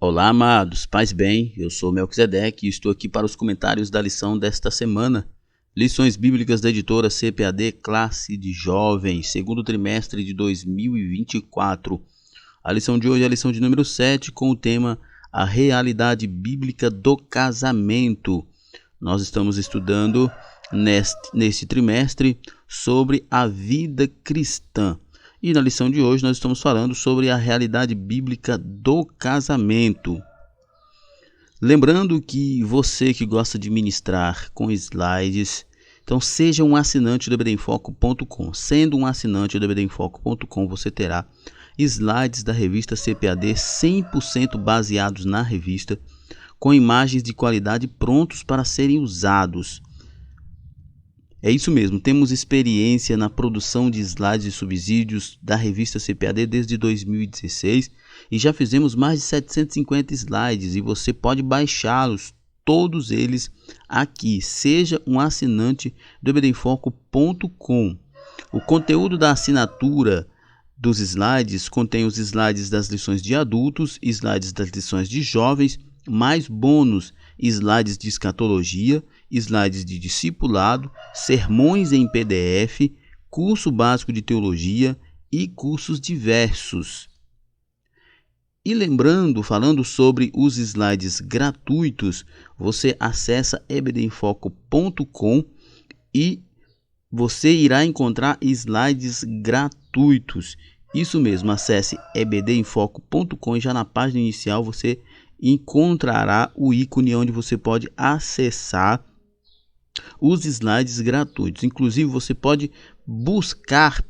Olá, amados, paz bem, eu sou Melquisedeque e estou aqui para os comentários da lição desta semana. Lições bíblicas da editora CPAD Classe de Jovens, segundo trimestre de 2024. A lição de hoje é a lição de número 7, com o tema A Realidade Bíblica do Casamento. Nós estamos estudando neste trimestre sobre a vida cristã. E na lição de hoje nós estamos falando sobre a realidade bíblica do casamento. Lembrando que você que gosta de ministrar com slides, então seja um assinante do ebdeemfoco.com. Sendo um assinante do ebdeemfoco.com, você terá slides da revista CPAD 100% baseados na revista, com imagens de qualidade prontos para serem usados. É isso mesmo, temos experiência na produção de slides e subsídios da revista CPAD desde 2016 e já fizemos mais de 750 slides e você pode baixá-los, todos eles aqui. Seja um assinante do ebdeemfoco.com. O conteúdo da assinatura dos slides contém os slides das lições de adultos, slides das lições de jovens, mais bônus, slides de escatologia, slides de discipulado, sermões em PDF, curso básico de teologia e cursos diversos. E lembrando, falando sobre os slides gratuitos, você acessa ebdeemfoco.com e você irá encontrar slides gratuitos. Isso mesmo, acesse ebdeemfoco.com e já na página inicial você encontrará o ícone onde você pode acessar os slides gratuitos. Inclusive você pode buscar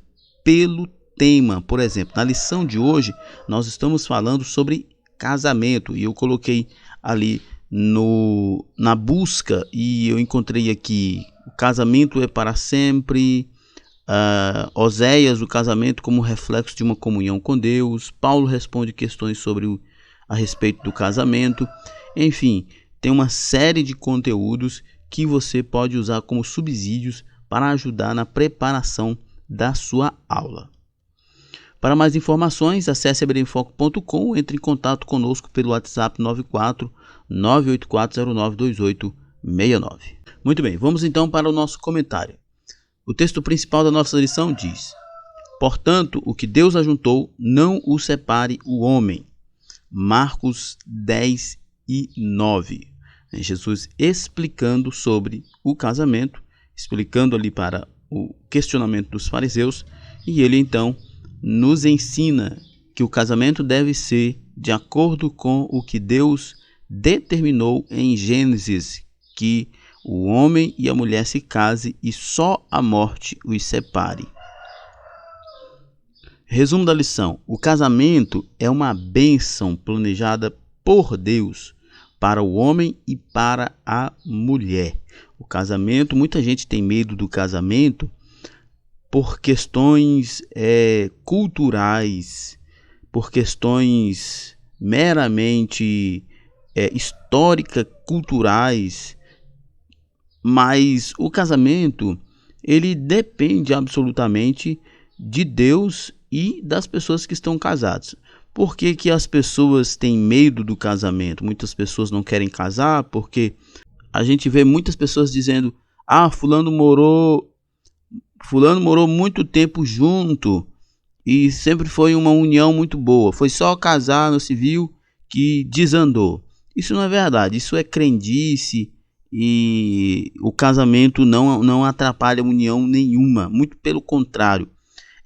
pelo tema. Por exemplo, na lição de hoje nós estamos falando sobre casamento e eu coloquei ali na busca e eu encontrei aqui: o casamento é para sempre, Oséias, o casamento como reflexo de uma comunhão com Deus. Paulo responde questões a respeito do casamento. Enfim, tem uma série de conteúdos que você pode usar como subsídios para ajudar na preparação da sua aula. Para mais informações, acesse ebdeemfoco.com ou entre em contato conosco pelo WhatsApp 94 984092869. Muito bem, vamos então para o nosso comentário. O texto principal da nossa lição diz: portanto, o que Deus ajuntou, não o separe o homem. Marcos 10:9. Jesus explicando sobre o casamento, explicando ali para o questionamento dos fariseus, e ele então nos ensina que o casamento deve ser de acordo com o que Deus determinou em Gênesis, que o homem e a mulher se casem e só a morte os separe. Resumo da lição: o casamento é uma bênção planejada por Deus para o homem e para a mulher. O casamento, muita gente tem medo do casamento por questões culturais, por questões meramente histórica-culturais, mas o casamento, ele depende absolutamente de Deus e das pessoas que estão casadas. Por que que as pessoas têm medo do casamento? Muitas pessoas não querem casar porque a gente vê muitas pessoas dizendo: fulano morou muito tempo junto e sempre foi uma união muito boa. Foi só casar no civil que desandou. Isso não é verdade, isso é crendice e o casamento não atrapalha união nenhuma, muito pelo contrário.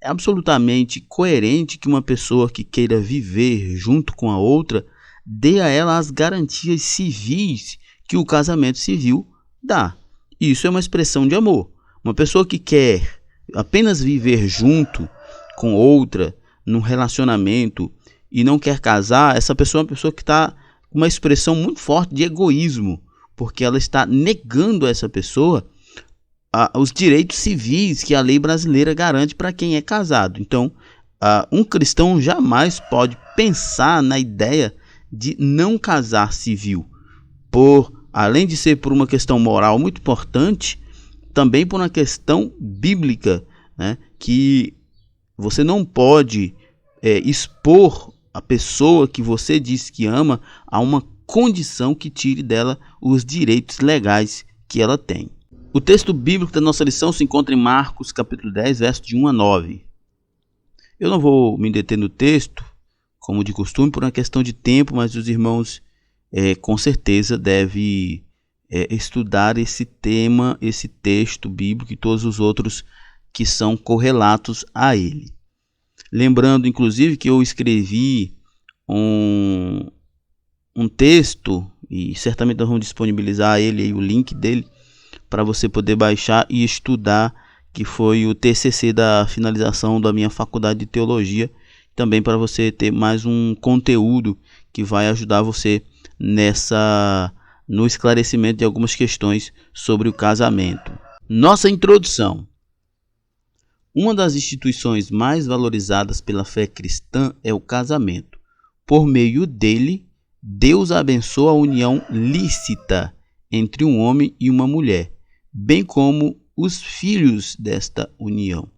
É absolutamente coerente que uma pessoa que queira viver junto com a outra dê a ela as garantias civis que o casamento civil dá. Isso é uma expressão de amor. Uma pessoa que quer apenas viver junto com outra num relacionamento e não quer casar, essa pessoa é uma pessoa que está com uma expressão muito forte de egoísmo, porque ela está negando a essa pessoa os direitos civis que a lei brasileira garante para quem é casado. Então, um cristão jamais pode pensar na ideia de não casar civil, além de ser por uma questão moral muito importante, também por uma questão bíblica, né, que você não pode expor a pessoa que você diz que ama a uma condição que tire dela os direitos legais que ela tem. O texto bíblico da nossa lição se encontra em Marcos capítulo 10, versos de 1 a 9. Eu não vou me deter no texto, como de costume, por uma questão de tempo, mas os irmãos com certeza devem estudar esse tema, esse texto bíblico e todos os outros que são correlatos a ele. Lembrando, inclusive, que eu escrevi um texto, e certamente nós vamos disponibilizar ele aí, o link dele, para você poder baixar e estudar, que foi o TCC da finalização da minha faculdade de teologia, também para você ter mais um conteúdo que vai ajudar você no esclarecimento de algumas questões sobre o casamento. Nossa introdução. Uma das instituições mais valorizadas pela fé cristã é o casamento. Por meio dele, Deus abençoa a união lícita entre um homem e uma mulher, bem como os filhos desta união.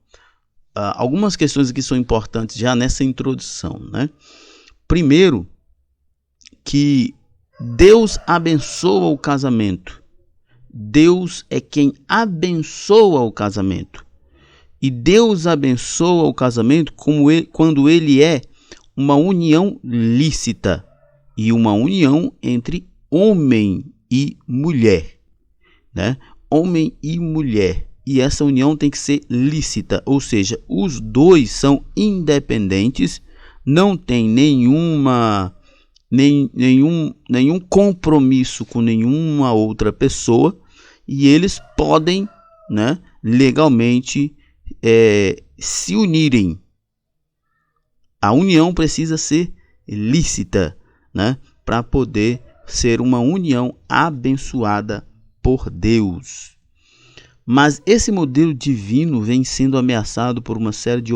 Algumas questões aqui são importantes já nessa introdução, né? Primeiro, que Deus abençoa o casamento. Deus é quem abençoa o casamento. E Deus abençoa o casamento quando ele é uma união lícita e uma união entre homem e mulher, né? Homem e mulher. E essa união tem que ser lícita, ou seja, os dois são independentes, não tem nenhum compromisso com nenhuma outra pessoa, e eles podem, né, legalmente se unirem. A união precisa ser lícita, né, para poder ser uma união abençoada por Deus. Mas esse modelo divino vem sendo ameaçado por uma série de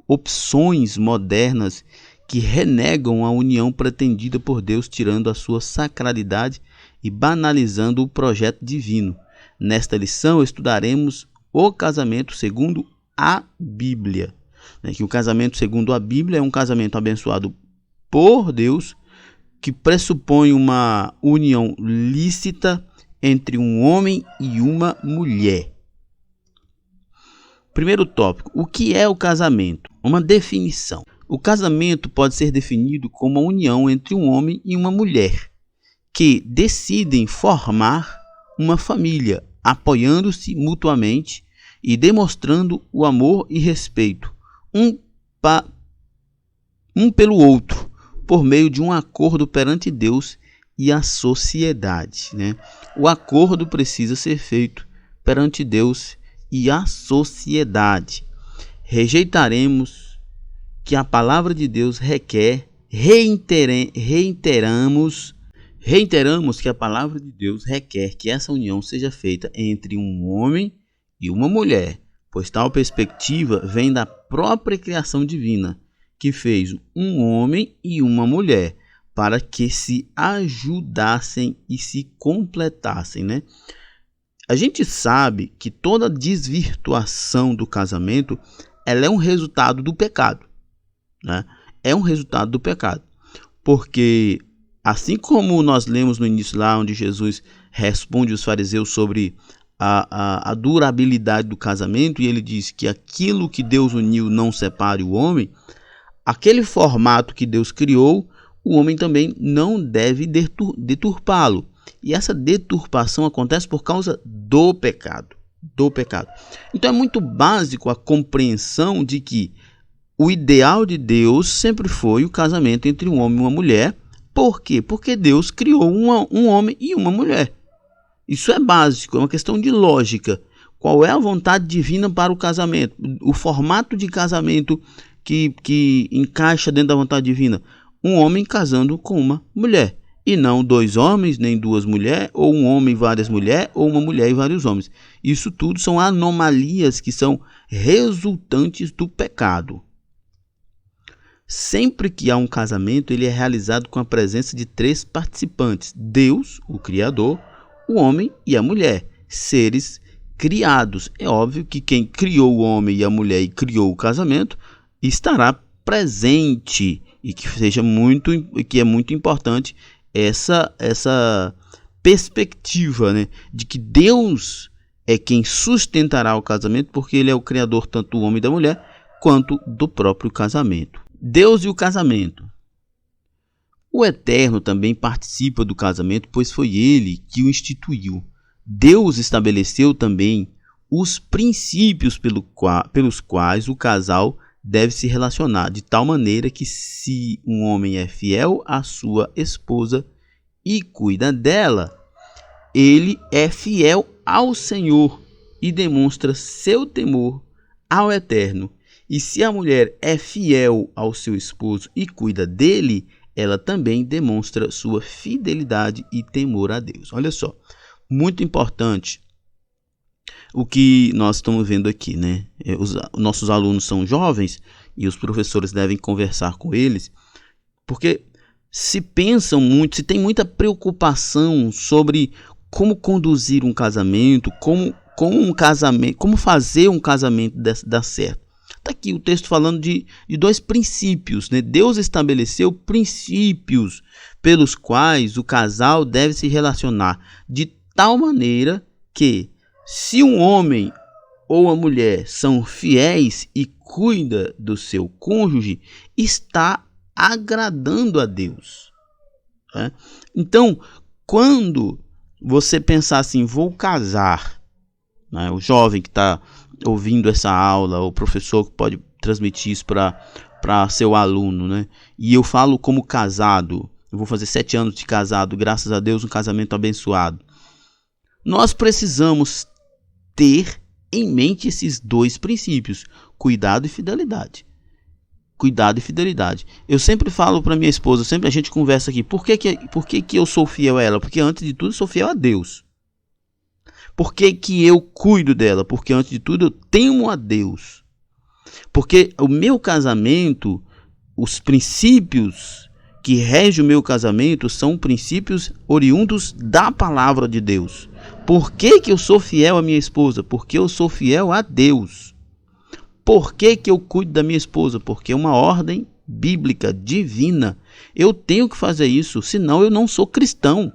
opções modernas que renegam a união pretendida por Deus, tirando a sua sacralidade e banalizando o projeto divino. Nesta lição estudaremos o casamento segundo a Bíblia. Que o casamento segundo a Bíblia é um casamento abençoado por Deus, que pressupõe uma união lícita entre um homem e uma mulher. Primeiro tópico: o que é o casamento? Uma definição. O casamento pode ser definido como a união entre um homem e uma mulher que decidem formar uma família, apoiando-se mutuamente e demonstrando o amor e respeito um pelo outro, por meio de um acordo perante Deus e a sociedade, né? O acordo precisa ser feito perante Deus e a sociedade. Rejeitaremos que a palavra de Deus requer, reiteramos que a palavra de Deus requer que essa união seja feita entre um homem e uma mulher, pois tal perspectiva vem da própria criação divina, que fez um homem e uma mulher para que se ajudassem e se completassem, né? A gente sabe que toda desvirtuação do casamento, ela é um resultado do pecado, né? É um resultado do pecado, porque assim como nós lemos no início lá, onde Jesus responde os fariseus sobre a durabilidade do casamento, e ele diz que aquilo que Deus uniu não separe o homem, aquele formato que Deus criou, o homem também não deve deturpá-lo. E essa deturpação acontece por causa do pecado. Então é muito básico a compreensão de que o ideal de Deus sempre foi o casamento entre um homem e uma mulher. Por quê? Porque Deus criou um homem e uma mulher. Isso é básico, é uma questão de lógica. Qual é a vontade divina para o casamento? O formato de casamento que encaixa dentro da vontade divina? Um homem casando com uma mulher. E não dois homens, nem duas mulheres, ou um homem e várias mulheres, ou uma mulher e vários homens. Isso tudo são anomalias que são resultantes do pecado. Sempre que há um casamento, ele é realizado com a presença de três participantes: Deus, o Criador, o homem e a mulher, seres criados. É óbvio que quem criou o homem e a mulher e criou o casamento estará presente e que é muito importante essa perspectiva, né, de que Deus é quem sustentará o casamento, porque ele é o criador tanto do homem e da mulher quanto do próprio casamento. Deus e o casamento. O Eterno também participa do casamento, pois foi ele que o instituiu. Deus estabeleceu também os princípios pelos quais o casal deve se relacionar, de tal maneira que, se um homem é fiel à sua esposa e cuida dela, ele é fiel ao Senhor e demonstra seu temor ao Eterno. E se a mulher é fiel ao seu esposo e cuida dele, ela também demonstra sua fidelidade e temor a Deus. Olha só, muito importante o que nós estamos vendo aqui, né? Os nossos alunos são jovens e os professores devem conversar com eles, porque se tem muita preocupação sobre como conduzir um casamento, como fazer um casamento dar certo. Está aqui o texto falando de dois princípios, né? Deus estabeleceu princípios pelos quais o casal deve se relacionar de tal maneira que, se um homem ou a mulher são fiéis e cuida do seu cônjuge, está agradando a Deus, né? Então, quando você pensar assim, vou casar, né? O jovem que está ouvindo essa aula, o professor que pode transmitir isso para seu aluno, né? E eu falo como casado, eu vou fazer 7 anos de casado, graças a Deus, um casamento abençoado. Nós precisamos ter em mente esses dois princípios, cuidado e fidelidade. Cuidado e fidelidade. Eu sempre falo para minha esposa, sempre a gente conversa aqui, por que eu sou fiel a ela? Porque antes de tudo eu sou fiel a Deus. Por que eu cuido dela? Porque antes de tudo eu temo a Deus. Porque o meu casamento, os princípios que regem o meu casamento são princípios oriundos da palavra de Deus. Por que eu sou fiel à minha esposa? Porque eu sou fiel a Deus. Por que eu cuido da minha esposa? Porque é uma ordem bíblica, divina. Eu tenho que fazer isso, senão eu não sou cristão.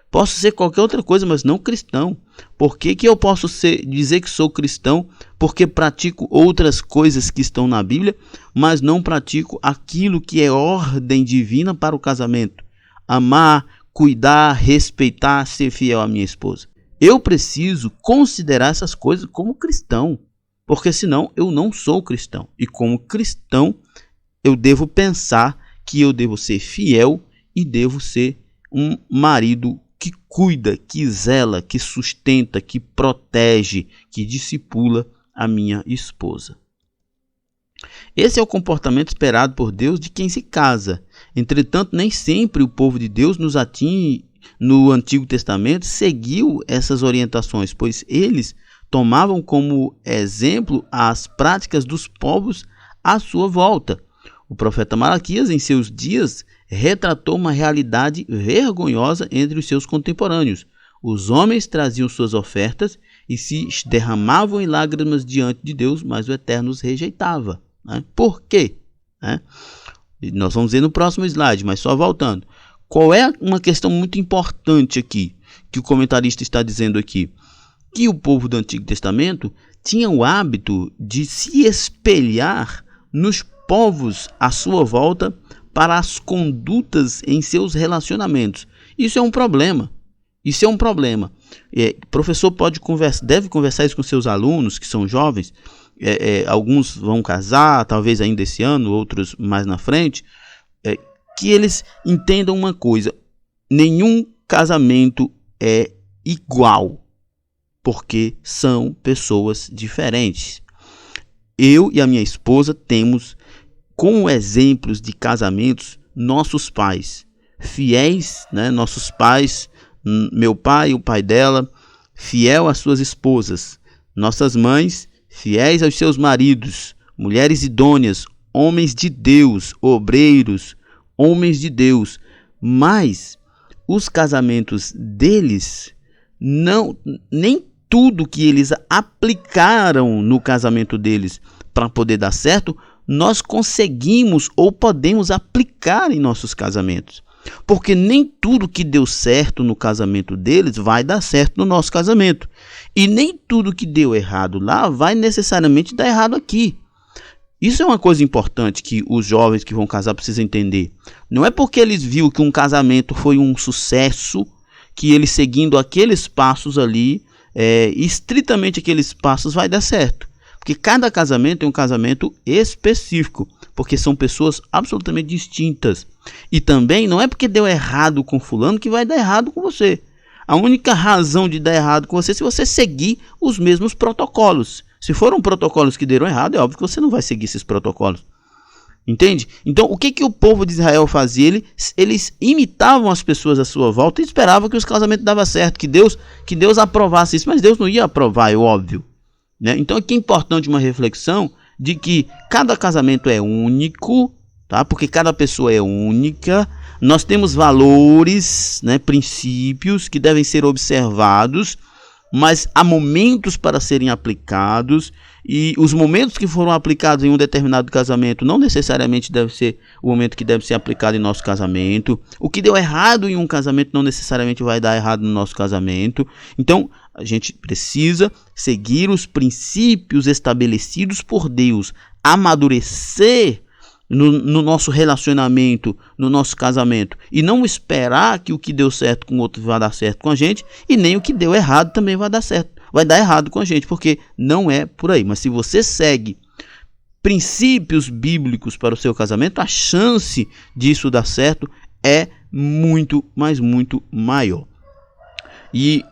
Posso ser qualquer outra coisa, mas não cristão. Por que eu posso dizer que sou cristão? Porque pratico outras coisas que estão na Bíblia, mas não pratico aquilo que é ordem divina para o casamento. Amar, cuidar, respeitar, ser fiel à minha esposa. Eu preciso considerar essas coisas como cristão, porque senão eu não sou cristão. E como cristão, eu devo pensar que eu devo ser fiel e devo ser um marido que cuida, que zela, que sustenta, que protege, que discipula a minha esposa. Esse é o comportamento esperado por Deus de quem se casa. Entretanto, nem sempre o povo de Deus no Antigo Testamento seguiu essas orientações, pois eles tomavam como exemplo as práticas dos povos à sua volta. O profeta Malaquias, em seus dias, retratou uma realidade vergonhosa entre os seus contemporâneos. Os homens traziam suas ofertas e se derramavam em lágrimas diante de Deus, mas o Eterno os rejeitava. Né? Por quê? Nós vamos ver no próximo slide, mas só voltando. Qual é uma questão muito importante aqui, que o comentarista está dizendo aqui? Que o povo do Antigo Testamento tinha o hábito de se espelhar nos povos à sua volta para as condutas em seus relacionamentos. Isso é um problema. O professor deve conversar isso com seus alunos que são jovens. Alguns vão casar, talvez ainda esse ano, outros mais na frente. Que eles entendam uma coisa: nenhum casamento é igual, porque são pessoas diferentes. Eu e a minha esposa temos como exemplos de casamentos nossos pais fiéis, né? Nossos pais, meu pai, o pai dela, fiel às suas esposas. Nossas mães, fiéis aos seus maridos. Mulheres idôneas, homens de Deus, obreiros, homens de Deus. Mas os casamentos deles, nem tudo que eles aplicaram no casamento deles para poder dar certo nós conseguimos ou podemos aplicar em nossos casamentos. Porque nem tudo que deu certo no casamento deles vai dar certo no nosso casamento. E nem tudo que deu errado lá vai necessariamente dar errado aqui. Isso é uma coisa importante que os jovens que vão casar precisam entender. Não é porque eles viram que um casamento foi um sucesso, que eles seguindo aqueles passos ali, estritamente aqueles passos, vai dar certo. Porque cada casamento é um casamento específico, porque são pessoas absolutamente distintas. E também não é porque deu errado com fulano que vai dar errado com você. A única razão de dar errado com você é se você seguir os mesmos protocolos. Se foram protocolos que deram errado, é óbvio que você não vai seguir esses protocolos. Entende? Então, o que o povo de Israel fazia? Eles imitavam as pessoas à sua volta e esperavam que os casamentos davam certo, que Deus aprovasse isso. Mas Deus não ia aprovar, é óbvio. Né? Então, aqui é importante uma reflexão de que cada casamento é único, tá? Porque cada pessoa é única. Nós temos valores, né, princípios que devem ser observados, mas há momentos para serem aplicados, e os momentos que foram aplicados em um determinado casamento não necessariamente deve ser o momento que deve ser aplicado em nosso casamento. O que deu errado em um casamento não necessariamente vai dar errado no nosso casamento. Então, a gente precisa seguir os princípios estabelecidos por Deus, amadurecer no nosso relacionamento, no nosso casamento, e não esperar que o que deu certo com o outro vai dar certo com a gente, e nem o que deu errado também vai dar certo, vai dar errado com a gente, porque não é por aí. Mas se você segue princípios bíblicos para o seu casamento, a chance disso dar certo é muito, mas muito maior. E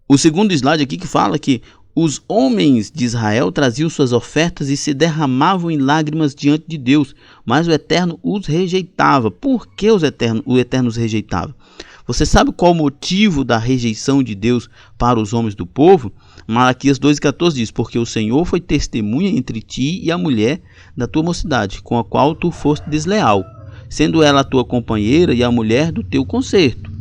o segundo slide aqui que fala que os homens de Israel traziam suas ofertas e se derramavam em lágrimas diante de Deus, mas o Eterno os rejeitava. Por que o Eterno os rejeitava? Você sabe qual o motivo da rejeição de Deus para os homens do povo? Malaquias 2,14 diz: porque o Senhor foi testemunha entre ti e a mulher da tua mocidade, com a qual tu foste desleal, sendo ela a tua companheira e a mulher do teu concerto.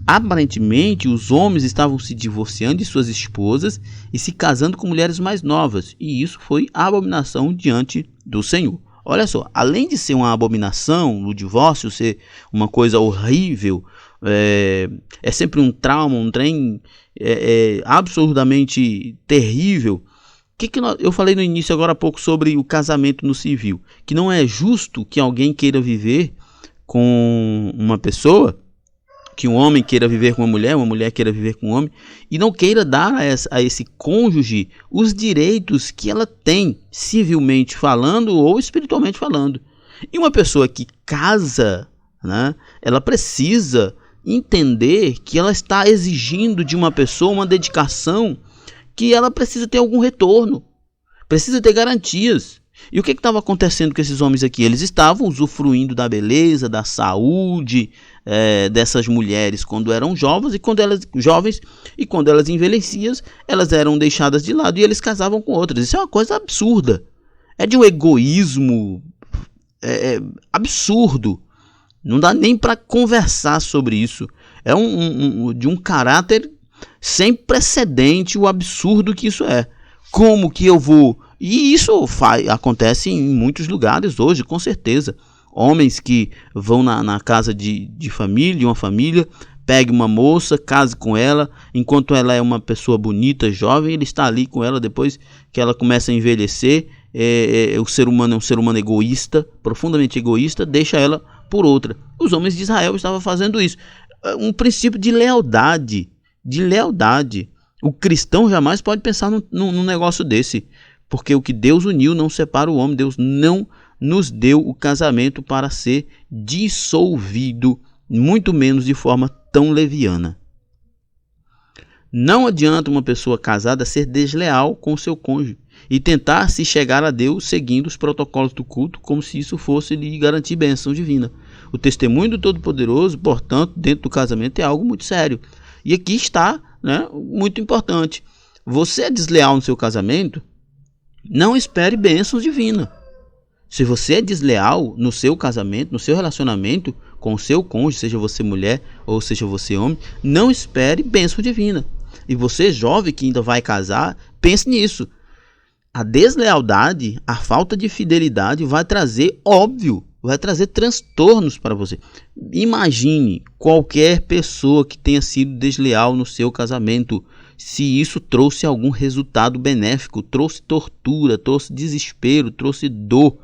Aparentemente, os homens estavam se divorciando de suas esposas e se casando com mulheres mais novas, e isso foi abominação diante do Senhor. Olha só, além de ser uma abominação, o divórcio ser uma coisa horrível, é sempre um trauma, um trem absurdamente terrível. Eu falei no início agora há pouco sobre o casamento no civil, que não é justo que alguém queira viver com uma pessoa, que um homem queira viver com uma mulher queira viver com um homem, e não queira dar a esse cônjuge os direitos que ela tem, civilmente falando ou espiritualmente falando. E uma pessoa que casa, né, ela precisa entender que ela está exigindo de uma pessoa uma dedicação que ela precisa ter algum retorno, precisa ter garantias. E o que estava acontecendo com esses homens aqui? Eles estavam usufruindo da beleza, da saúde dessas mulheres quando eram jovens, e quando elas envelheciam, elas eram deixadas de lado e eles casavam com outras. Isso é uma coisa absurda. É de um egoísmo absurdo. Não dá nem para conversar sobre isso. É de um caráter sem precedente o absurdo que isso é. Como que eu vou... E isso acontece em muitos lugares hoje, com certeza. Homens que vão na casa de família, uma família, pegue uma moça, case com ela, enquanto ela é uma pessoa bonita, jovem, ele está ali com ela. Depois que ela começa a envelhecer, o ser humano é um ser humano egoísta, profundamente egoísta, deixa ela por outra. Os homens de Israel estavam fazendo isso. Um princípio de lealdade, O cristão jamais pode pensar num negócio desse, porque o que Deus uniu não separa o homem. Deus não nos deu o casamento para ser dissolvido, muito menos de forma tão leviana. Não adianta uma pessoa casada ser desleal com o seu cônjuge e tentar se chegar a Deus seguindo os protocolos do culto, como se isso fosse lhe garantir bênção divina. O testemunho do Todo-Poderoso, portanto, dentro do casamento é algo muito sério. E aqui está, né, muito importante. Você é desleal no seu casamento, não espere bênçãos divinas. Se você é desleal no seu casamento, no seu relacionamento com o seu cônjuge, seja você mulher ou seja você homem, não espere bênção divina. E você, jovem que ainda vai casar, pense nisso. A deslealdade, a falta de fidelidade vai trazer, óbvio, vai trazer transtornos para você. Imagine qualquer pessoa que tenha sido desleal no seu casamento, se isso trouxe algum resultado benéfico, trouxe tortura, trouxe desespero, trouxe dor.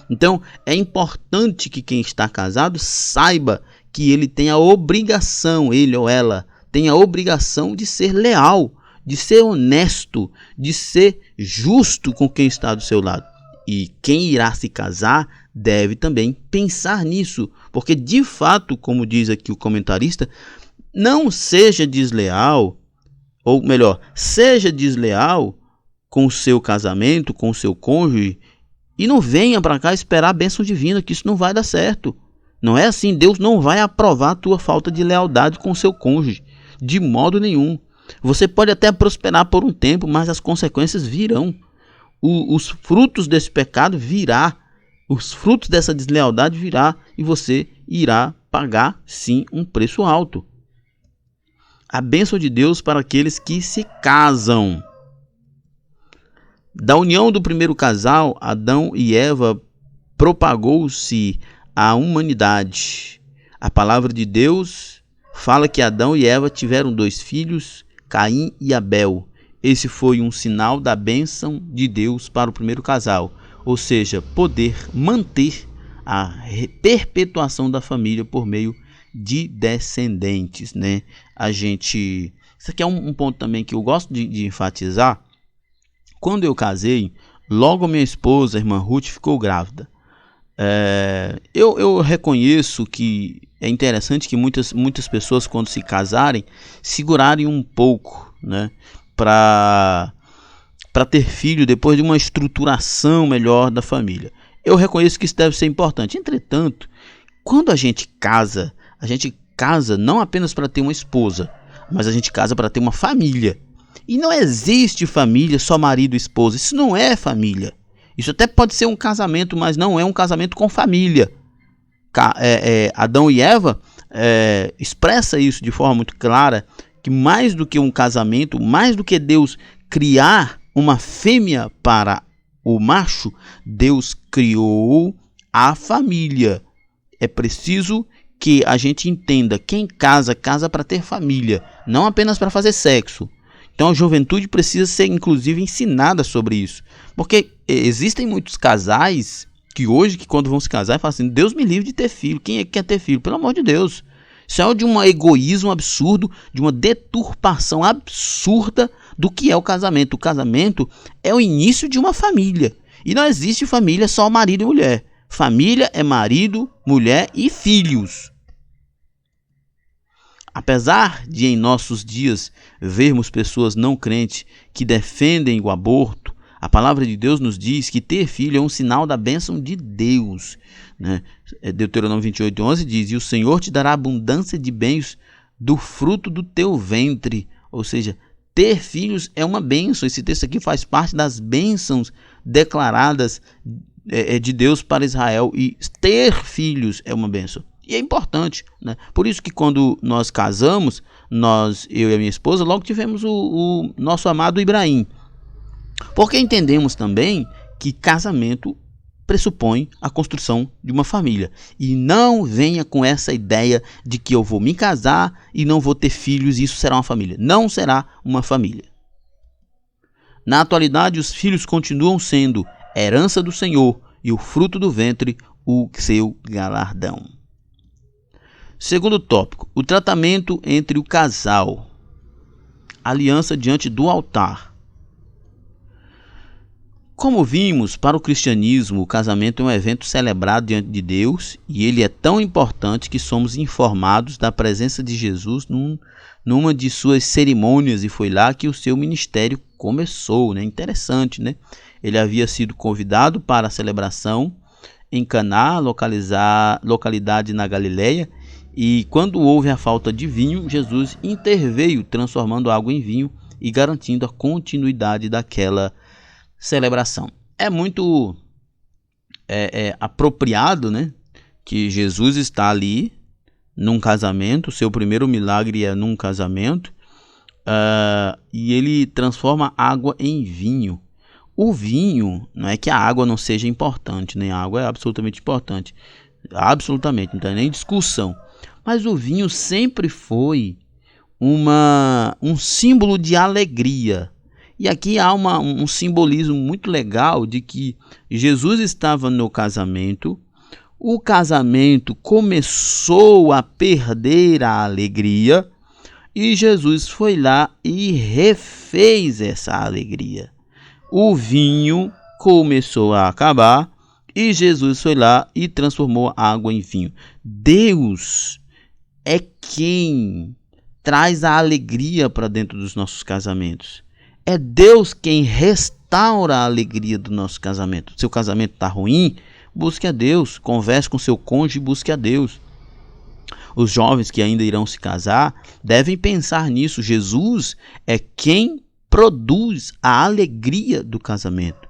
Então, é importante que quem está casado saiba que ele tem a obrigação, ele ou ela, tem a obrigação de ser leal, de ser honesto, de ser justo com quem está do seu lado. E quem irá se casar deve também pensar nisso, porque de fato, como diz aqui o comentarista, não seja desleal, ou melhor, seja desleal com o seu casamento, com o seu cônjuge, e não venha para cá esperar a bênção divina, que isso não vai dar certo. Não é assim, Deus não vai aprovar a tua falta de lealdade com o seu cônjuge, de modo nenhum. Você pode até prosperar por um tempo, mas as consequências virão. Os frutos desse pecado virá. Os frutos dessa deslealdade virá e você irá pagar, sim, um preço alto. A bênção de Deus para aqueles que se casam. Da união do primeiro casal, Adão e Eva, propagou-se a humanidade. A palavra de Deus fala que Adão e Eva tiveram 2 filhos, Caim e Abel. Esse foi um sinal da bênção de Deus para o primeiro casal, ou seja, poder manter a perpetuação da família por meio de descendentes, né? Isso aqui é um ponto também que eu gosto de enfatizar. Quando eu casei, logo minha esposa, a irmã Ruth, ficou grávida. Eu reconheço que é interessante que muitas pessoas, quando se casarem, segurarem um pouco, né, para ter filho depois de uma estruturação melhor da família. Eu reconheço que isso deve ser importante. Entretanto, quando a gente casa não apenas para ter uma esposa, mas a gente casa para ter uma família. E não existe família só marido e esposa. Isso não é família. Isso até pode ser um casamento, mas não é um casamento com família. Adão e Eva expressa isso de forma muito clara, que mais do que um casamento, mais do que Deus criar uma fêmea para o macho, Deus criou a família. É preciso que a gente entenda, quem casa para ter família, não apenas para fazer sexo. Então a juventude precisa ser inclusive ensinada sobre isso, porque existem muitos casais que hoje, que quando vão se casar, falam assim: Deus me livre de ter filho. Quem é que quer ter filho? Pelo amor de Deus. Isso é de um egoísmo absurdo, de uma deturpação absurda do que é o casamento. O casamento é o início de uma família. E não existe família só marido e mulher. Família é marido, mulher e filhos. Apesar de em nossos dias vermos pessoas não crentes que defendem o aborto, a palavra de Deus nos diz que ter filho é um sinal da bênção de Deus, né? Deuteronômio 28:11 diz: e o Senhor te dará abundância de bens do fruto do teu ventre. Ou seja, ter filhos é uma bênção. Esse texto aqui faz parte das bênçãos declaradas de Deus para Israel. E ter filhos é uma bênção. E é importante, né? Por isso que quando nós casamos, eu e a minha esposa, logo tivemos o nosso amado Ibrahim. Porque entendemos também que casamento pressupõe a construção de uma família. E não venha com essa ideia de que eu vou me casar e não vou ter filhos e isso será uma família. Não será uma família. Na atualidade, os filhos continuam sendo herança do Senhor e o fruto do ventre, o seu galardão. Segundo tópico, o tratamento entre o casal. Aliança diante do altar. Como vimos, para o cristianismo, o casamento é um evento celebrado diante de Deus e ele é tão importante que somos informados da presença de Jesus numa de suas cerimônias, e foi lá que o seu ministério começou, né? Interessante, né? Ele havia sido convidado para a celebração em Caná, localidade na Galileia, e quando houve a falta de vinho, Jesus interveio, transformando água em vinho e garantindo a continuidade daquela celebração. É muito apropriado, né, que Jesus está ali num casamento, seu primeiro milagre é num casamento, e ele transforma água em vinho. O vinho, não é que a água não seja importante, nem a água é absolutamente importante, absolutamente, não tem nem discussão. Mas o vinho sempre foi um símbolo de alegria. E aqui há um simbolismo muito legal de que Jesus estava no casamento, o casamento começou a perder a alegria e Jesus foi lá e refez essa alegria. O vinho começou a acabar e Jesus foi lá e transformou a água em vinho. Deus é quem traz a alegria para dentro dos nossos casamentos. É Deus quem restaura a alegria do nosso casamento. Seu casamento está ruim? Busque a Deus. Converse com seu cônjuge e busque a Deus. Os jovens que ainda irão se casar devem pensar nisso. Jesus é quem produz a alegria do casamento.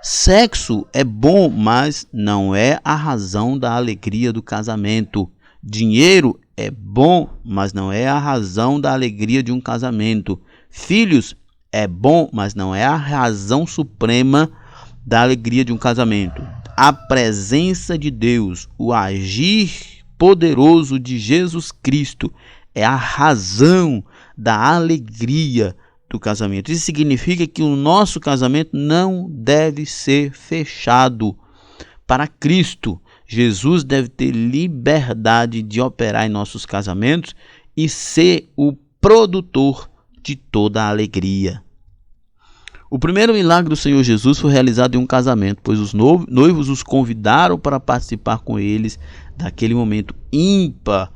Sexo é bom, mas não é a razão da alegria do casamento. Dinheiro é bom, mas não é a razão da alegria de um casamento. Filhos é bom, mas não é a razão suprema da alegria de um casamento. A presença de Deus, o agir poderoso de Jesus Cristo é a razão da alegria do casamento. Isso significa que o nosso casamento não deve ser fechado para Cristo. Jesus deve ter liberdade de operar em nossos casamentos e ser o produtor de toda a alegria. O primeiro milagre do Senhor Jesus foi realizado em um casamento, pois os noivos os convidaram para participar com eles daquele momento ímpar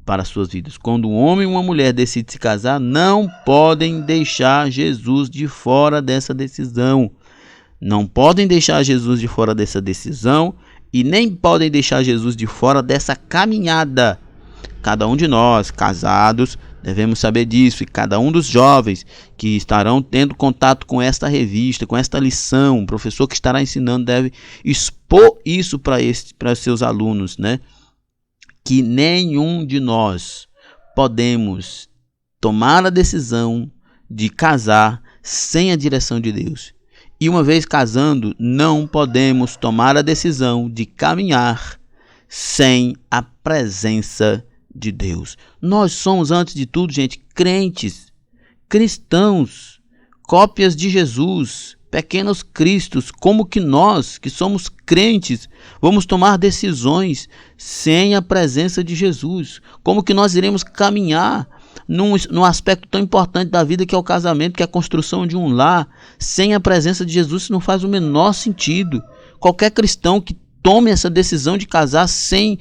para as suas vidas. Quando um homem e uma mulher decidem se casar, não podem deixar Jesus de fora dessa decisão. Não podem deixar Jesus de fora dessa decisão e nem podem deixar Jesus de fora dessa caminhada. Cada um de nós, casados, devemos saber disso, e cada um dos jovens que estarão tendo contato com esta revista, com esta lição, o professor que estará ensinando deve expor isso para seus alunos, né? Que nenhum de nós podemos tomar a decisão de casar sem a direção de Deus. E uma vez casando, não podemos tomar a decisão de caminhar sem a presença de Deus. Nós somos, antes de tudo, gente, crentes, cristãos, cópias de Jesus, pequenos cristos. Como que nós, que somos crentes, vamos tomar decisões sem a presença de Jesus? Como que nós iremos caminhar num aspecto tão importante da vida, que é o casamento, que é a construção de um lar, sem a presença de Jesus? Isso não faz o menor sentido. Qualquer cristão que tome essa decisão de casar sem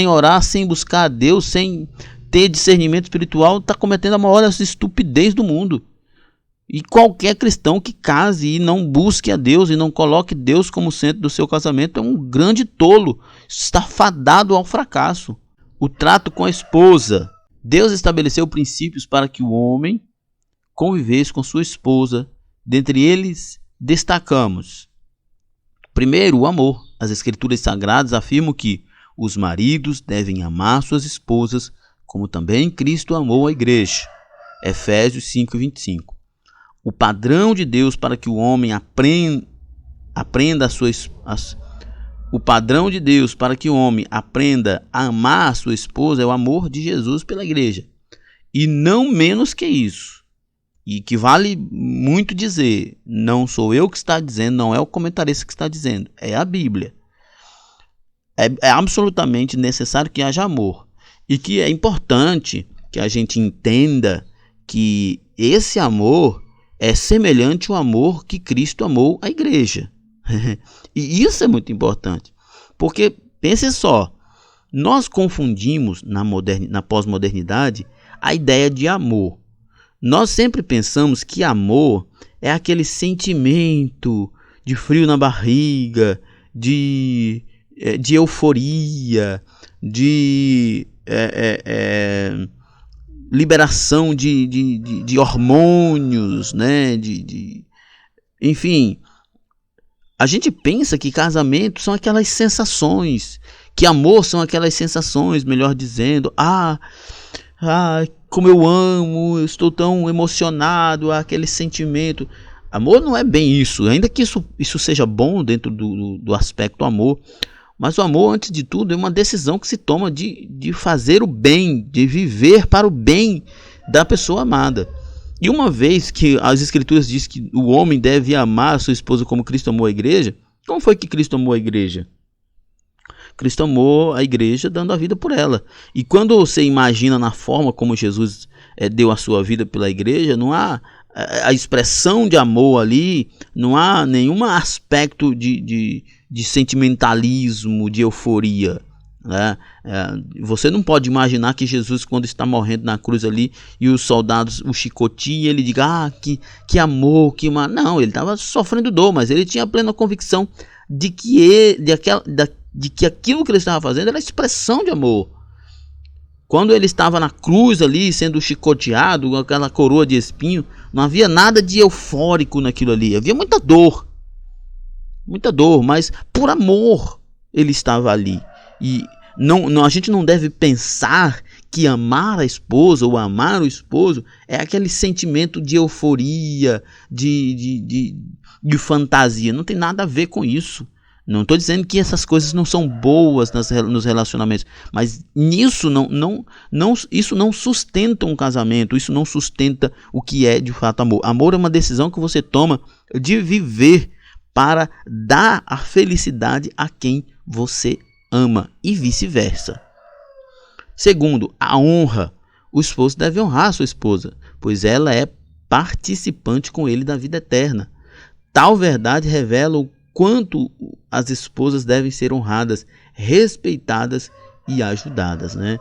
orar, sem buscar a Deus, sem ter discernimento espiritual, está cometendo a maior estupidez do mundo. E qualquer cristão que case e não busque a Deus e não coloque Deus como centro do seu casamento é um grande tolo, está fadado ao fracasso. O trato com a esposa. Deus estabeleceu princípios para que o homem convivesse com sua esposa. Dentre eles, destacamos: primeiro, o amor. As Escrituras Sagradas afirmam que os maridos devem amar suas esposas, como também Cristo amou a igreja. Efésios 5:25. O padrão de Deus para que o homem aprenda o padrão de Deus para que o homem aprenda a amar a sua esposa é o amor de Jesus pela igreja. E não menos que isso. E que vale muito dizer, não sou eu que está dizendo, não é o comentarista que está dizendo, é a Bíblia. É absolutamente necessário que haja amor. E que é importante que a gente entenda que esse amor é semelhante ao amor que Cristo amou a igreja. E isso é muito importante. Porque, pense só, nós confundimos na pós-modernidade a ideia de amor. Nós sempre pensamos que amor é aquele sentimento de frio na barriga, de euforia, de liberação de hormônios, né? Enfim, a gente pensa que casamento são aquelas sensações, que amor são aquelas sensações, melhor dizendo, como eu amo, eu estou tão emocionado, aquele sentimento. Amor não é bem isso, ainda que isso seja bom dentro do aspecto amor, mas o amor, antes de tudo, é uma decisão que se toma de fazer o bem, de viver para o bem da pessoa amada. E uma vez que as Escrituras dizem que o homem deve amar a sua esposa como Cristo amou a igreja, como foi que Cristo amou a igreja? Cristo amou a igreja dando a vida por ela. E quando você imagina na forma como Jesus deu a sua vida pela igreja, não há a expressão de amor ali, não há nenhum aspecto de sentimentalismo, de euforia, né? Você não pode imaginar que Jesus, quando está morrendo na cruz ali e os soldados o chicoteam, ele diga, que amor, não, ele estava sofrendo dor, mas ele tinha plena convicção de que aquilo que ele estava fazendo era expressão de amor. Quando ele estava na cruz ali, sendo chicoteado, com aquela coroa de espinho, não havia nada de eufórico naquilo ali. Havia muita dor, mas por amor ele estava ali. E a gente não deve pensar que amar a esposa ou amar o esposo é aquele sentimento de euforia, de fantasia. Não tem nada a ver com isso. Não estou dizendo que essas coisas não são boas nos relacionamentos, mas isso não sustenta um casamento, isso não sustenta o que é de fato amor. Amor é uma decisão que você toma de viver para dar a felicidade a quem você ama e vice-versa. Segundo, a honra. O esposo deve honrar a sua esposa, pois ela é participante com ele da vida eterna. Tal verdade revela o quanto as esposas devem ser honradas, respeitadas e ajudadas, né?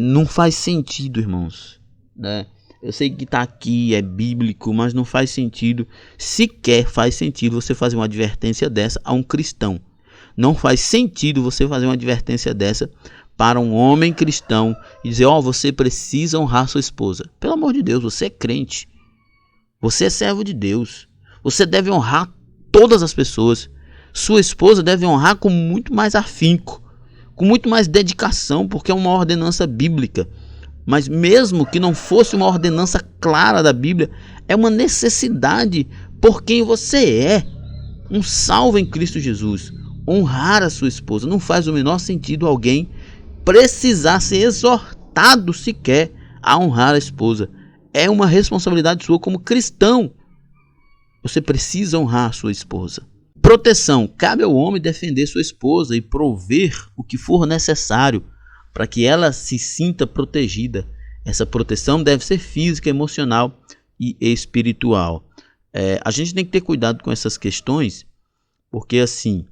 Não faz sentido, irmãos, né? Eu sei que está aqui, é bíblico, mas não faz sentido, sequer faz sentido você fazer uma advertência dessa a um cristão. Não faz sentido você fazer uma advertência dessa para um homem cristão e dizer, você precisa honrar sua esposa. Pelo amor de Deus, você é crente, você é servo de Deus, você deve honrar todas as pessoas. Sua esposa deve honrar com muito mais afinco, com muito mais dedicação, porque é uma ordenança bíblica. Mas mesmo que não fosse uma ordenança clara da Bíblia, é uma necessidade por quem você é, um salvo em Cristo Jesus. Honrar a sua esposa. Não faz o menor sentido alguém precisar ser exortado sequer a honrar a esposa. É uma responsabilidade sua como cristão. Você precisa honrar a sua esposa. Proteção. Cabe ao homem defender sua esposa e prover o que for necessário para que ela se sinta protegida. Essa proteção deve ser física, emocional e espiritual. A gente tem que ter cuidado com essas questões, porque assim,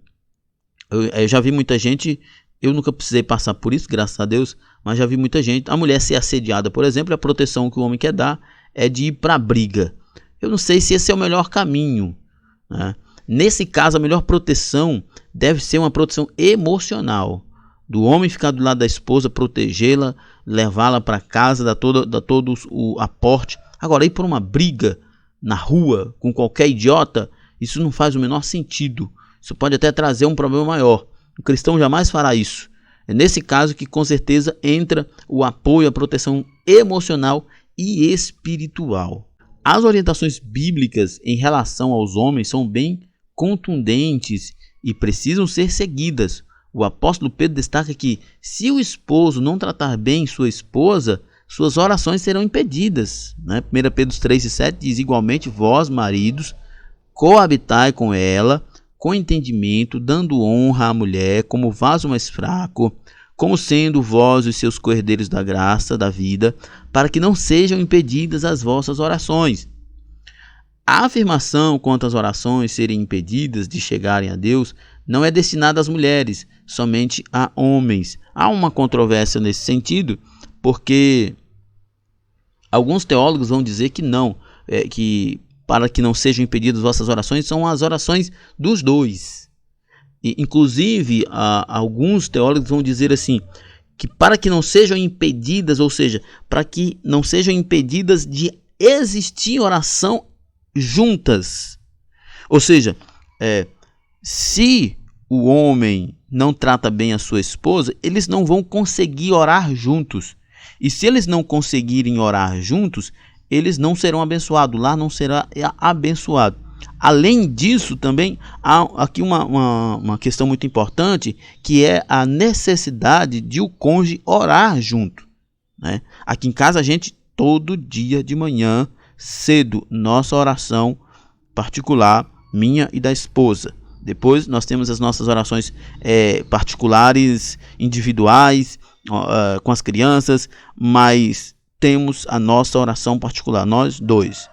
eu já vi muita gente, eu nunca precisei passar por isso, graças a Deus, mas já vi muita gente, a mulher ser assediada, por exemplo, a proteção que o homem quer dar é de ir para a briga. Eu não sei se esse é o melhor caminho, né? Nesse caso, a melhor proteção deve ser uma proteção emocional. Do homem ficar do lado da esposa, protegê-la, levá-la para casa, dar todo o aporte. Agora, ir por uma briga na rua com qualquer idiota, isso não faz o menor sentido. Isso pode até trazer um problema maior. O cristão jamais fará isso. É nesse caso que com certeza entra o apoio, a proteção emocional e espiritual. As orientações bíblicas em relação aos homens são bem contundentes e precisam ser seguidas. O apóstolo Pedro destaca que se o esposo não tratar bem sua esposa, suas orações serão impedidas, né? 1 Pedro 3,7 diz, igualmente vós, maridos, coabitai com ela, com entendimento, dando honra à mulher como vaso mais fraco, como sendo vós os seus coerdeiros da graça, da vida, para que não sejam impedidas as vossas orações. A afirmação quanto às orações serem impedidas de chegarem a Deus não é destinada às mulheres, somente a homens. Há uma controvérsia nesse sentido, porque alguns teólogos vão dizer que não, que para que não sejam impedidas as vossas orações, são as orações dos dois. E, inclusive, alguns teólogos vão dizer assim, que para que não sejam impedidas, ou seja, para que não sejam impedidas de existir oração juntas. Ou seja, se o homem não trata bem a sua esposa, eles não vão conseguir orar juntos. E se eles não conseguirem orar juntos, eles não serão abençoados, o lar não será abençoado. Além disso, também há aqui uma questão muito importante, que é a necessidade de o cônjuge orar junto, né? Aqui em casa a gente, todo dia de manhã, cedo, nossa oração particular, minha e da esposa. Depois nós temos as nossas orações particulares, individuais, com as crianças, mas temos a nossa oração particular, nós dois.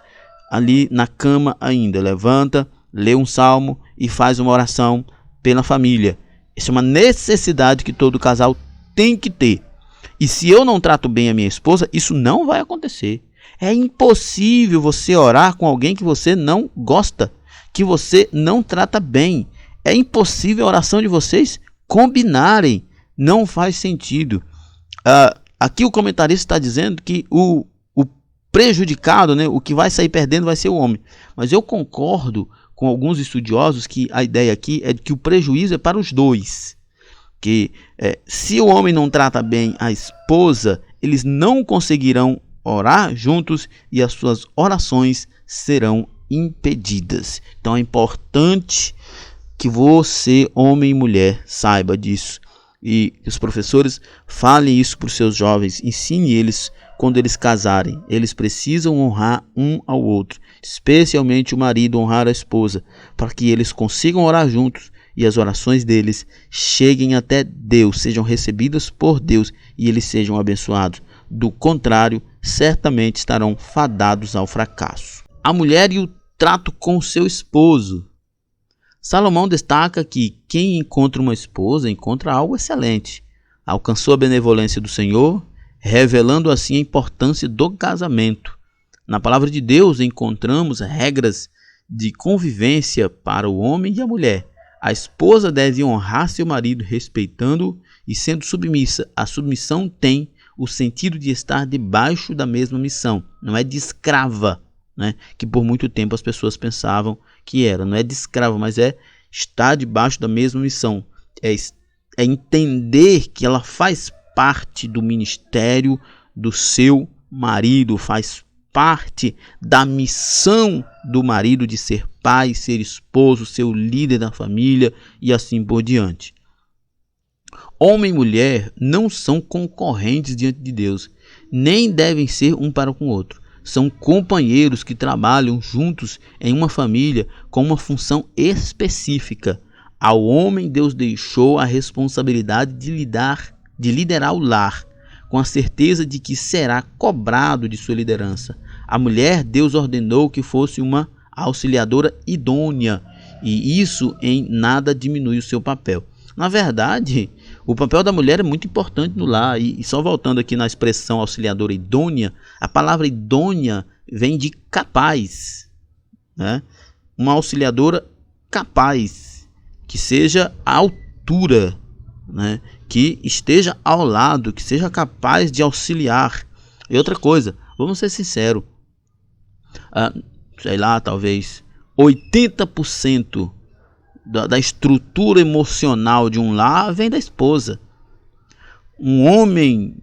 Ali na cama ainda, levanta, lê um salmo e faz uma oração pela família. Isso é uma necessidade que todo casal tem que ter. E se eu não trato bem a minha esposa, isso não vai acontecer. É impossível você orar com alguém que você não gosta, que você não trata bem. É impossível a oração de vocês combinarem. Não faz sentido. Aqui o comentarista está dizendo que o prejudicado, né, o que vai sair perdendo vai ser o homem. Mas eu concordo com alguns estudiosos que a ideia aqui é de que o prejuízo é para os dois. Que se o homem não trata bem a esposa, eles não conseguirão orar juntos e as suas orações serão impedidas. Então é importante que você, homem e mulher, saiba disso. E que os professores falem isso para os seus jovens, ensine eles quando eles casarem. Eles precisam honrar um ao outro, especialmente o marido honrar a esposa, para que eles consigam orar juntos e as orações deles cheguem até Deus, sejam recebidas por Deus e eles sejam abençoados. Do contrário, certamente estarão fadados ao fracasso. A mulher e o trato com seu esposo. Salomão destaca que quem encontra uma esposa encontra algo excelente. Alcançou a benevolência do Senhor, revelando assim a importância do casamento. Na palavra de Deus encontramos regras de convivência para o homem e a mulher. A esposa deve honrar seu marido respeitando-o e sendo submissa. A submissão tem o sentido de estar debaixo da mesma missão, não é de escrava, né? Que por muito tempo as pessoas pensavam que era. Não é de escrava, mas é estar debaixo da mesma missão. É entender que ela faz parte do ministério do seu marido, faz parte da missão do marido de ser pai, ser esposo, ser o líder da família e assim por diante. Homem e mulher não são concorrentes diante de Deus, nem devem ser um para com o outro. São companheiros que trabalham juntos em uma família com uma função específica. Ao homem, Deus deixou a responsabilidade de liderar o lar, com a certeza de que será cobrado de sua liderança. A mulher, Deus ordenou que fosse uma auxiliadora idônea, e isso em nada diminui o seu papel. Na verdade, o papel da mulher é muito importante no lar. E só voltando aqui na expressão auxiliadora idônea, a palavra idônea vem de capaz, né? Uma auxiliadora capaz, que seja à altura, né? Que esteja ao lado, que seja capaz de auxiliar. E outra coisa, vamos ser sinceros, sei lá, talvez 80% da estrutura emocional de um lar vem da esposa. Um homem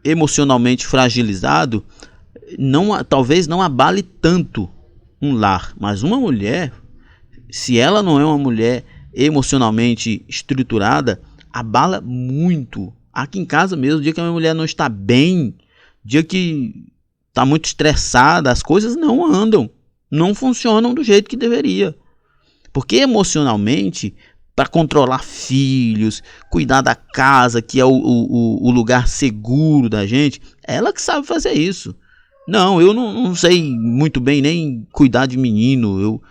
emocionalmente fragilizado talvez não abale tanto um lar, mas uma mulher, se ela não é uma mulher emocionalmente estruturada, abala muito. Aqui em casa mesmo, o dia que a minha mulher não está bem, dia que está muito estressada, as coisas não andam, não funcionam do jeito que deveria. Porque emocionalmente, para controlar filhos, cuidar da casa, que é o lugar seguro da gente, é ela que sabe fazer isso. Não, eu não sei muito bem nem cuidar de menino. Eu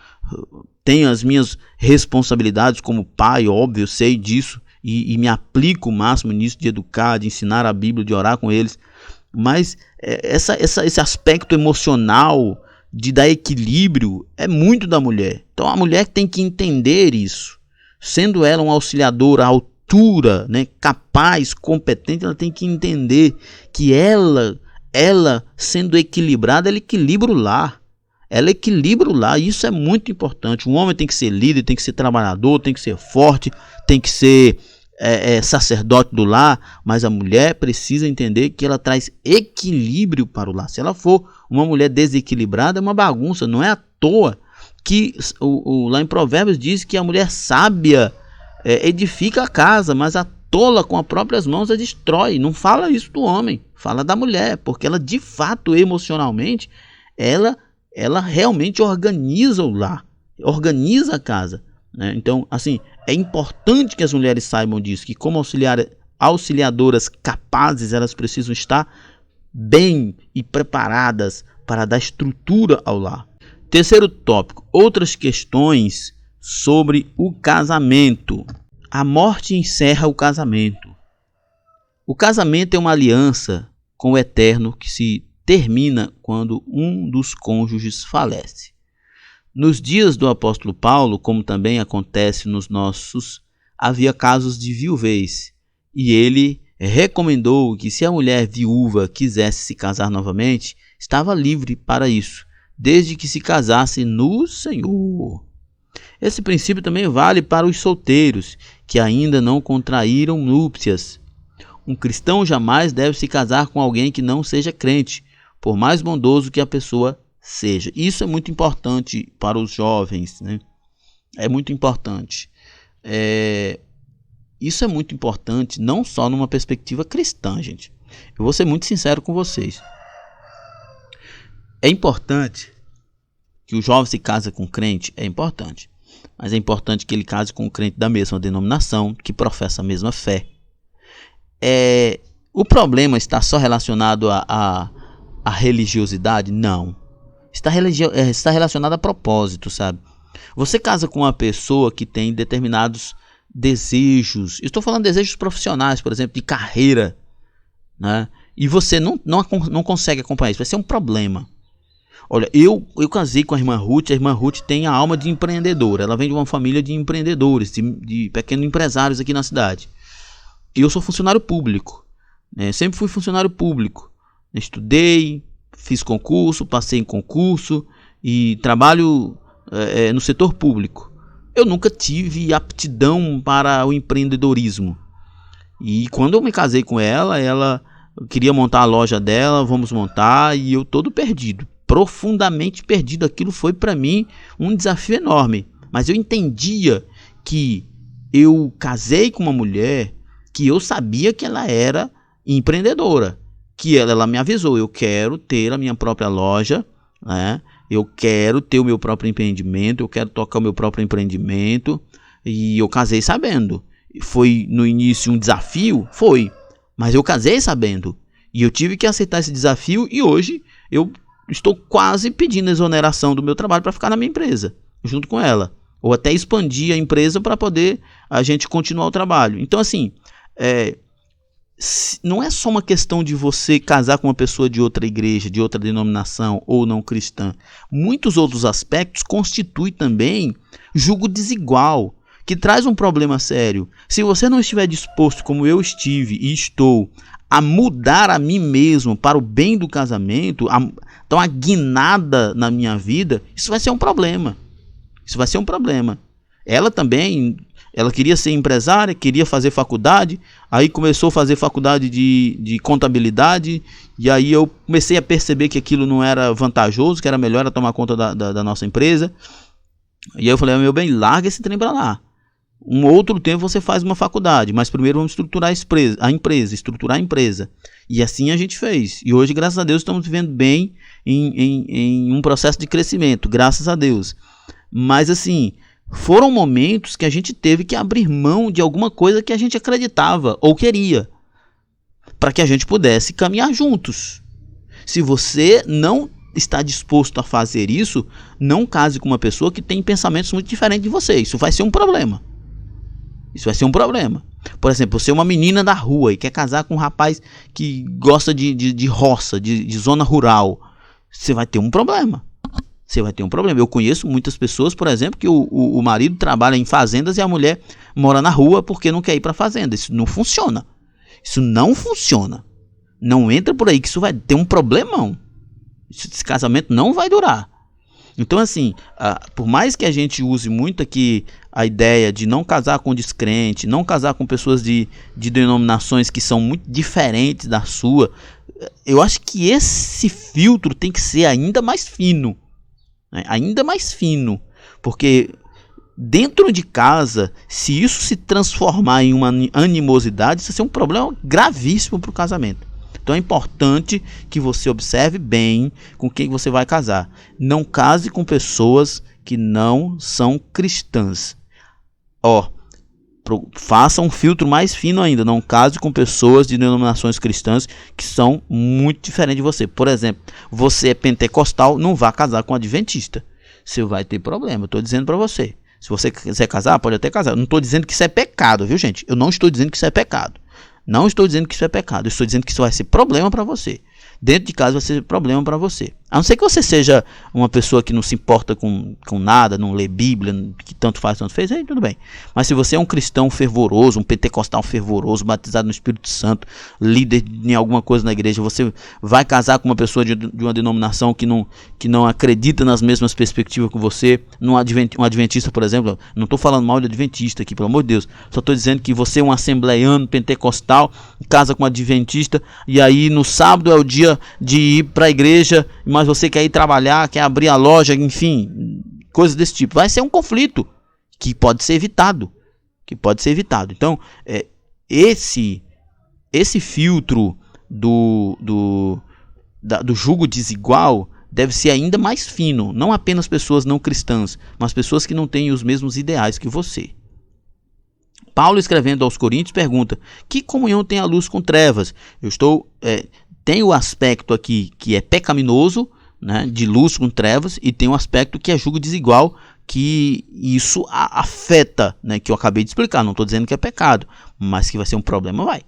tenho as minhas responsabilidades como pai, óbvio, eu sei disso. E me aplico o máximo nisso, de educar, de ensinar a Bíblia, de orar com eles. Mas esse aspecto emocional, de dar equilíbrio, é muito da mulher. Então a mulher tem que entender isso. Sendo ela uma auxiliadora à altura, né, capaz, competente, ela tem que entender que ela sendo equilibrada, ela equilibra o lar. Ela equilibra o lar, e isso é muito importante. Um homem tem que ser líder, tem que ser trabalhador, tem que ser forte, tem que ser sacerdote do lar, mas a mulher precisa entender que ela traz equilíbrio para o lar. Se ela for uma mulher desequilibrada, é uma bagunça. Não é à toa que lá em Provérbios diz que a mulher sábia edifica a casa, mas a tola com as próprias mãos a destrói. Não fala isso do homem, fala da mulher, porque ela de fato emocionalmente ela realmente organiza o lar, organiza a casa, né? Então, assim, é importante que as mulheres saibam disso, que como auxiliadoras capazes, elas precisam estar bem e preparadas para dar estrutura ao lar. Terceiro tópico, outras questões sobre o casamento. A morte encerra o casamento. O casamento é uma aliança com o eterno que se termina quando um dos cônjuges falece. Nos dias do apóstolo Paulo, como também acontece nos nossos, havia casos de viuvez, e ele recomendou que se a mulher viúva quisesse se casar novamente, estava livre para isso, desde que se casasse no Senhor. Esse princípio também vale para os solteiros, que ainda não contraíram núpcias. Um cristão jamais deve se casar com alguém que não seja crente, por mais bondoso que a pessoa seja. Isso é muito importante para os jovens, né? É muito importante. Isso é muito importante não só numa perspectiva cristã, gente. Eu vou ser muito sincero com vocês. É importante que o jovem se case com um crente, é importante. Mas é importante que ele case com um crente da mesma denominação, que professa a mesma fé. O problema está só relacionado à religiosidade? Não. Está relacionado a propósito, sabe? Você casa com uma pessoa que tem determinados desejos. Eu estou falando de desejos profissionais, por exemplo, de carreira, né? E você não consegue acompanhar isso. Vai ser um problema. Olha, eu casei com a irmã Ruth. A irmã Ruth tem a alma de empreendedora. Ela vem de uma família de empreendedores, de pequenos empresários aqui na cidade. E eu sou funcionário público, né? Sempre fui funcionário público. Estudei, fiz concurso, passei em concurso e trabalho no setor público. Eu nunca tive aptidão para o empreendedorismo. E quando eu me casei com ela queria montar a loja dela, vamos montar, e eu todo perdido, profundamente perdido. Aquilo foi para mim um desafio enorme. Mas eu entendia que eu casei com uma mulher que eu sabia que ela era empreendedora, que ela me avisou: eu quero ter a minha própria loja, né? Eu quero ter o meu próprio empreendimento, eu quero tocar o meu próprio empreendimento. E eu casei sabendo. Foi no início um desafio? Foi. Mas eu casei sabendo. E eu tive que aceitar esse desafio, e hoje eu estou quase pedindo exoneração do meu trabalho para ficar na minha empresa, junto com ela. Ou até expandir a empresa para poder a gente continuar o trabalho. Então, assim, não é só uma questão de você casar com uma pessoa de outra igreja, de outra denominação ou não cristã. Muitos outros aspectos constituem também julgo desigual, que traz um problema sério. Se você não estiver disposto, como eu estive e estou, a mudar a mim mesmo para o bem do casamento, dar uma guinada na minha vida, isso vai ser um problema. Isso vai ser um problema. Ela também, ela queria ser empresária, queria fazer faculdade, aí começou a fazer faculdade de contabilidade, e aí eu comecei a perceber que aquilo não era vantajoso, que era melhor ela tomar conta da nossa empresa. E aí eu falei: meu bem, larga esse trem para lá. Um outro tempo você faz uma faculdade, mas primeiro vamos estruturar a empresa. E assim a gente fez. E hoje, graças a Deus, estamos vivendo bem em um processo de crescimento, graças a Deus. Mas assim, foram momentos que a gente teve que abrir mão de alguma coisa que a gente acreditava ou queria, para que a gente pudesse caminhar juntos. Se você não está disposto a fazer isso, não case com uma pessoa que tem pensamentos muito diferentes de você. Isso vai ser um problema. Isso vai ser um problema. Por exemplo, você é uma menina da rua e quer casar com um rapaz que gosta de roça, de zona rural. Você vai ter um problema. Você vai ter um problema. Eu conheço muitas pessoas, por exemplo, que o marido trabalha em fazendas e a mulher mora na rua porque não quer ir para a fazenda. Isso não funciona. Isso não funciona. Não entra por aí que isso vai ter um problemão. Esse casamento não vai durar. Então, assim, por mais que a gente use muito aqui a ideia de não casar com descrente, não casar com pessoas de denominações que são muito diferentes da sua, eu acho que esse filtro tem que ser ainda mais fino, né? Ainda mais fino, porque dentro de casa, se isso se transformar em uma animosidade, isso vai ser um problema gravíssimo para o casamento. Então é importante que você observe bem com quem você vai casar. Não case com pessoas que não são cristãs. Faça um filtro mais fino ainda. Não case com pessoas de denominações cristãs que são muito diferentes de você. Por exemplo, você é pentecostal, não vá casar com adventista. Você vai ter problema, eu estou dizendo para você. Se você quiser casar, pode até casar. Eu não estou dizendo que isso é pecado, viu, gente? Eu não estou dizendo que isso é pecado. Não estou dizendo que isso é pecado. Eu estou dizendo que isso vai ser problema para você. Dentro de casa vai ser problema para você. A não ser que você seja uma pessoa que não se importa com nada, não lê Bíblia, que tanto faz, tanto fez, aí tudo bem. Mas se você é um cristão fervoroso, um pentecostal fervoroso, batizado no Espírito Santo, líder em alguma coisa na igreja, você vai casar com uma pessoa de uma denominação que não acredita nas mesmas perspectivas que você, um adventista, por exemplo. Não estou falando mal de adventista aqui, pelo amor de Deus. Só estou dizendo que você é um assembleiano pentecostal, casa com um adventista, e aí no sábado é o dia de ir para a igreja, mas você quer ir trabalhar, quer abrir a loja, enfim, coisas desse tipo. Vai ser um conflito que pode ser evitado. Então, esse filtro do jugo desigual deve ser ainda mais fino. Não apenas pessoas não cristãs, mas pessoas que não têm os mesmos ideais que você. Paulo, escrevendo aos Coríntios, pergunta: que comunhão tem a luz com trevas? Tem o aspecto aqui que é pecaminoso, né, de luz com trevas, e tem o aspecto que é jugo desigual, que isso afeta, né, que eu acabei de explicar. Não estou dizendo que é pecado, mas que vai ser um problema, vai.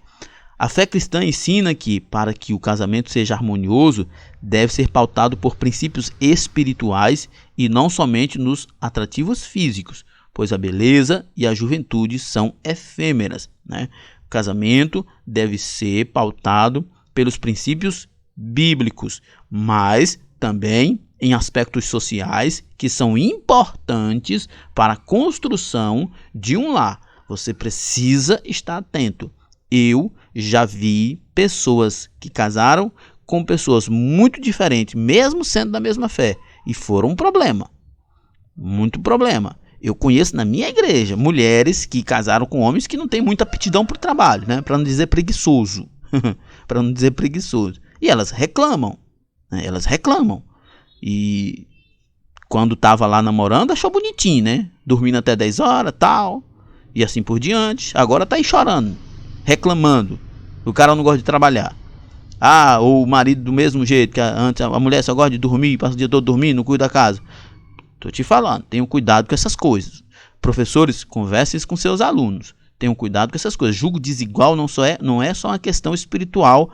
A fé cristã ensina que, para que o casamento seja harmonioso, deve ser pautado por princípios espirituais e não somente nos atrativos físicos, pois a beleza e a juventude são efêmeras, né? O casamento deve ser pautado pelos princípios bíblicos, mas também em aspectos sociais que são importantes para a construção de um lar. Você precisa estar atento. Eu já vi pessoas que casaram com pessoas muito diferentes, mesmo sendo da mesma fé, e foram um problema. Muito problema. Eu conheço na minha igreja mulheres que casaram com homens que não têm muita aptidão para o trabalho, né? Para não dizer preguiçoso. Para não dizer preguiçoso. E elas reclamam, né? Elas reclamam. E quando estava lá namorando, achou bonitinho, né? Dormindo até 10 horas, tal, e assim por diante. Agora tá aí chorando, reclamando. O cara não gosta de trabalhar. O marido do mesmo jeito que antes, a mulher só gosta de dormir, passa o dia todo dormindo, não cuida da casa. Tô te falando, tenham cuidado com essas coisas. Professores, conversem com seus alunos. Tenham cuidado com essas coisas. Jugo desigual não é só uma questão espiritual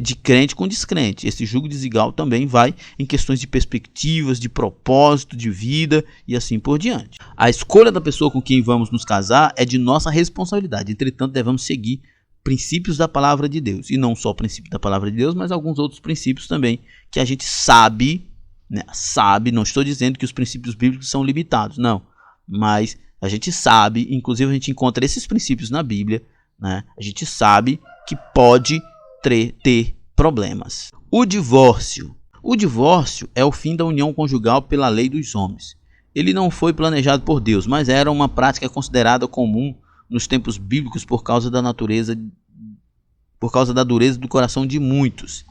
de crente com descrente. Esse jugo desigual também vai em questões de perspectivas, de propósito, de vida e assim por diante. A escolha da pessoa com quem vamos nos casar é de nossa responsabilidade. Entretanto, devemos seguir princípios da palavra de Deus. E não só o princípio da palavra de Deus, mas alguns outros princípios também que a gente sabe, né? Não estou dizendo que os princípios bíblicos são limitados, não. Mas a gente sabe, inclusive a gente encontra esses princípios na Bíblia, né? A gente sabe que pode ter problemas. O divórcio. O divórcio é o fim da união conjugal pela lei dos homens. Ele não foi planejado por Deus, mas era uma prática considerada comum nos tempos bíblicos por causa da dureza do coração de muitos.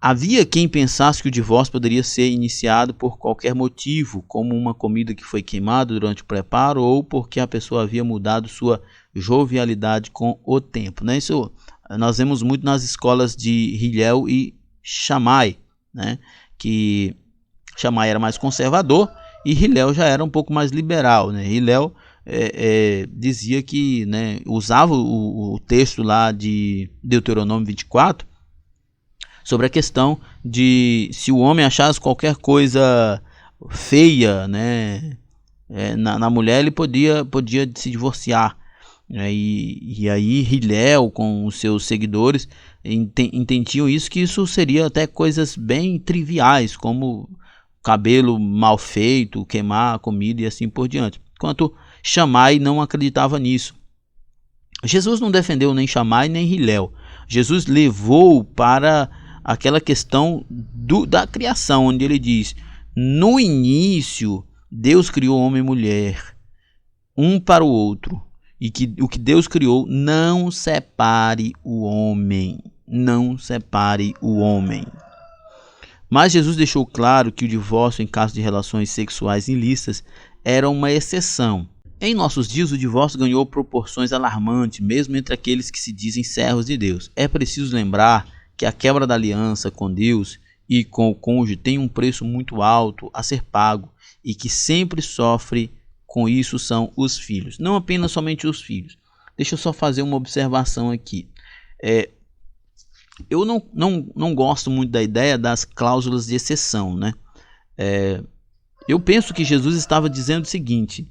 Havia quem pensasse que o divórcio poderia ser iniciado por qualquer motivo, como uma comida que foi queimada durante o preparo ou porque a pessoa havia mudado sua jovialidade com o tempo, né? Isso nós vemos muito nas escolas de Hillel e Shammai, né? Que Shammai era mais conservador e Hillel já era um pouco mais liberal, né? Hillel dizia que, né, usava o texto lá de Deuteronômio 24 sobre a questão de se o homem achasse qualquer coisa feia, né, na mulher, ele podia se divorciar. E aí Hillel com os seus seguidores entendiam isso, que isso seria até coisas bem triviais, como cabelo mal feito, queimar a comida e assim por diante. Enquanto Shammai não acreditava nisso. Jesus não defendeu nem Shammai nem Hillel. Jesus levou para aquela questão da criação, onde ele diz: no início Deus criou homem e mulher, um para o outro, e que o que Deus criou não separe o homem, não separe o homem. Mas Jesus deixou claro que o divórcio em caso de relações sexuais ilícitas era uma exceção. Em nossos dias, o divórcio ganhou proporções alarmantes, mesmo entre aqueles que se dizem servos de Deus. É preciso lembrar que a quebra da aliança com Deus e com o cônjuge tem um preço muito alto a ser pago, e que sempre sofre com isso são os filhos. Não apenas somente os filhos. Deixa eu só fazer uma observação aqui. Eu não gosto muito da ideia das cláusulas de exceção, né? Eu penso que Jesus estava dizendo o seguinte: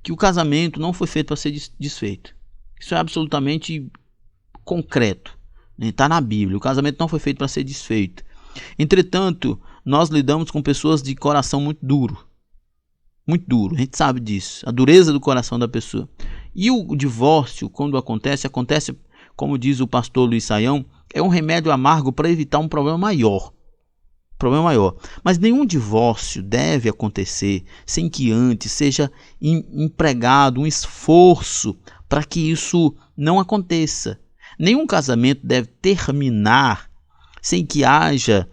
que o casamento não foi feito para ser desfeito. Isso é absolutamente concreto, está na Bíblia. O casamento não foi feito para ser desfeito. Entretanto, nós lidamos com pessoas de coração muito duro. Muito duro, a gente sabe disso. A dureza do coração da pessoa. E o divórcio, quando acontece, como diz o pastor Luiz Saião, é um remédio amargo para evitar um problema maior. Mas nenhum divórcio deve acontecer sem que antes seja empregado um esforço para que isso não aconteça. Nenhum casamento deve terminar sem que haja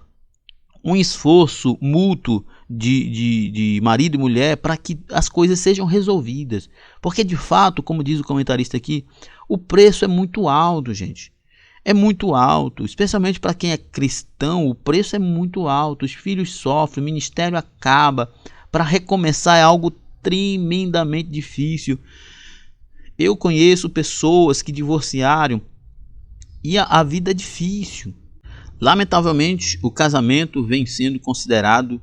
um esforço mútuo de marido e mulher para que as coisas sejam resolvidas. Porque, de fato, como diz o comentarista aqui, o preço é muito alto, gente. É muito alto, especialmente para quem é cristão. O preço é muito alto, os filhos sofrem, o ministério acaba. Para recomeçar é algo tremendamente difícil. Eu conheço pessoas que divorciaram e a vida é difícil. Lamentavelmente, o casamento vem sendo considerado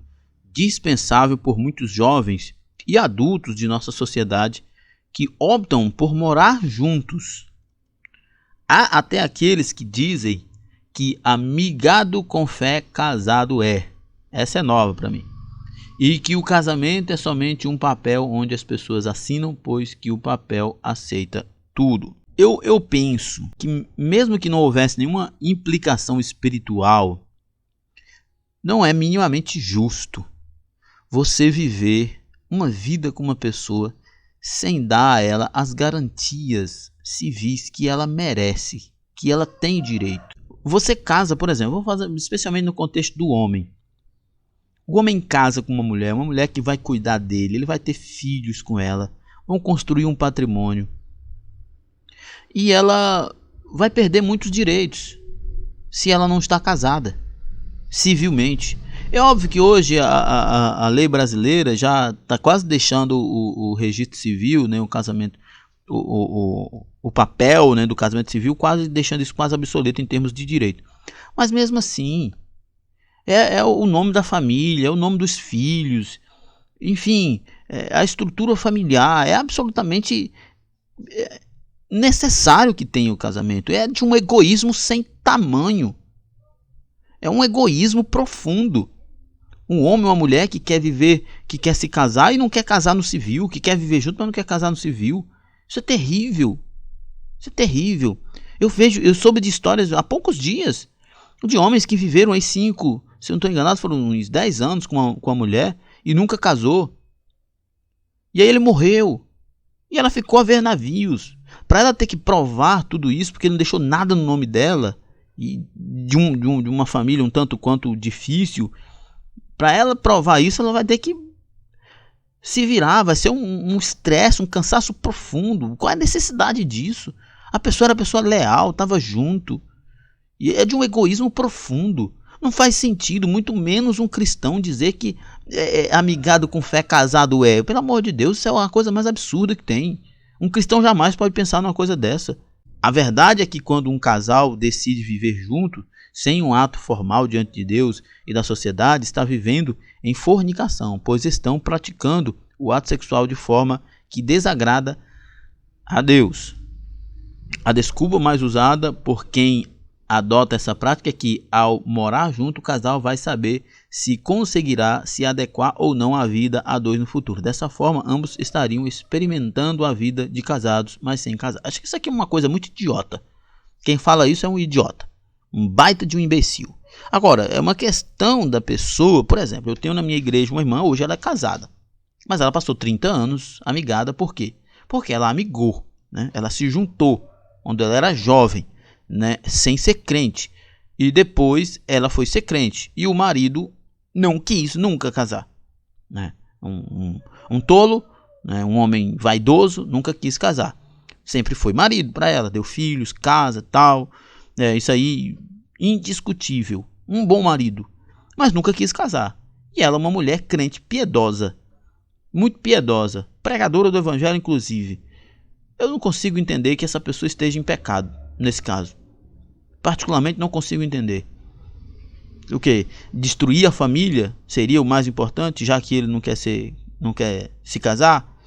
dispensável por muitos jovens e adultos de nossa sociedade que optam por morar juntos. Há até aqueles que dizem que amigado com fé casado é. Essa é nova para mim. E que o casamento é somente um papel onde as pessoas assinam, pois que o papel aceita tudo. Eu penso que mesmo que não houvesse nenhuma implicação espiritual, não é minimamente justo você viver uma vida com uma pessoa sem dar a ela as garantias civis que ela merece, que ela tem direito. Você casa, por exemplo, vou fazer especialmente no contexto do homem. O homem casa com uma mulher que vai cuidar dele, ele vai ter filhos com ela, vão construir um patrimônio. E ela vai perder muitos direitos se ela não está casada, civilmente. É óbvio que hoje a lei brasileira já está quase deixando o registro civil, né, o casamento, o papel, né, do casamento civil, quase deixando isso quase obsoleto em termos de direito. Mas mesmo assim, é o nome da família, é o nome dos filhos, enfim, a estrutura familiar é absolutamente necessário que tenha o casamento. É de um egoísmo sem tamanho. É um egoísmo profundo. Um homem ou uma mulher que quer viver, que quer se casar e não quer casar no civil, que quer viver junto, mas não quer casar no civil. Isso é terrível. Isso é terrível. Eu soube de histórias há poucos dias de homens que viveram aí 5, se eu não estou enganado, foram uns 10 anos com a mulher e nunca casou. E aí ele morreu. E ela ficou a ver navios. Para ela ter que provar tudo isso, porque ele não deixou nada no nome dela, e de uma família um tanto quanto difícil, para ela provar isso, ela vai ter que se virar, vai ser um estresse, um cansaço profundo. Qual é a necessidade disso? A pessoa era pessoa leal, estava junto. E é de um egoísmo profundo. Não faz sentido, muito menos um cristão dizer que amigado com fé casado é. Pelo amor de Deus, isso é uma coisa mais absurda que tem. Um cristão jamais pode pensar numa coisa dessa. A verdade é que quando um casal decide viver junto, sem um ato formal diante de Deus e da sociedade, está vivendo em fornicação, pois estão praticando o ato sexual de forma que desagrada a Deus. A desculpa mais usada por quem adota essa prática é que, ao morar junto, o casal vai saber se conseguirá se adequar ou não à vida a dois no futuro. Dessa forma, ambos estariam experimentando a vida de casados, mas sem casar. Acho que isso aqui é uma coisa muito idiota. Quem fala isso é um idiota, um baita de um imbecil. Agora, é uma questão da pessoa. Por exemplo, eu tenho na minha igreja uma irmã, hoje ela é casada, mas ela passou 30 anos amigada. Por quê? Porque ela amigou, né? Ela se juntou quando ela era jovem, né? Sem ser crente, e depois ela foi ser crente, e o marido não quis nunca casar, né? Um tolo, né? Um homem vaidoso, nunca quis casar. Sempre foi marido para ela, deu filhos, casa, tal. Isso aí, indiscutível. Um bom marido, mas nunca quis casar. E ela é uma mulher crente, piedosa, muito piedosa, pregadora do evangelho, inclusive. Eu não consigo entender que essa pessoa esteja em pecado nesse caso. Particularmente não consigo entender. O que? Destruir a família seria o mais importante, já que ele não quer se casar?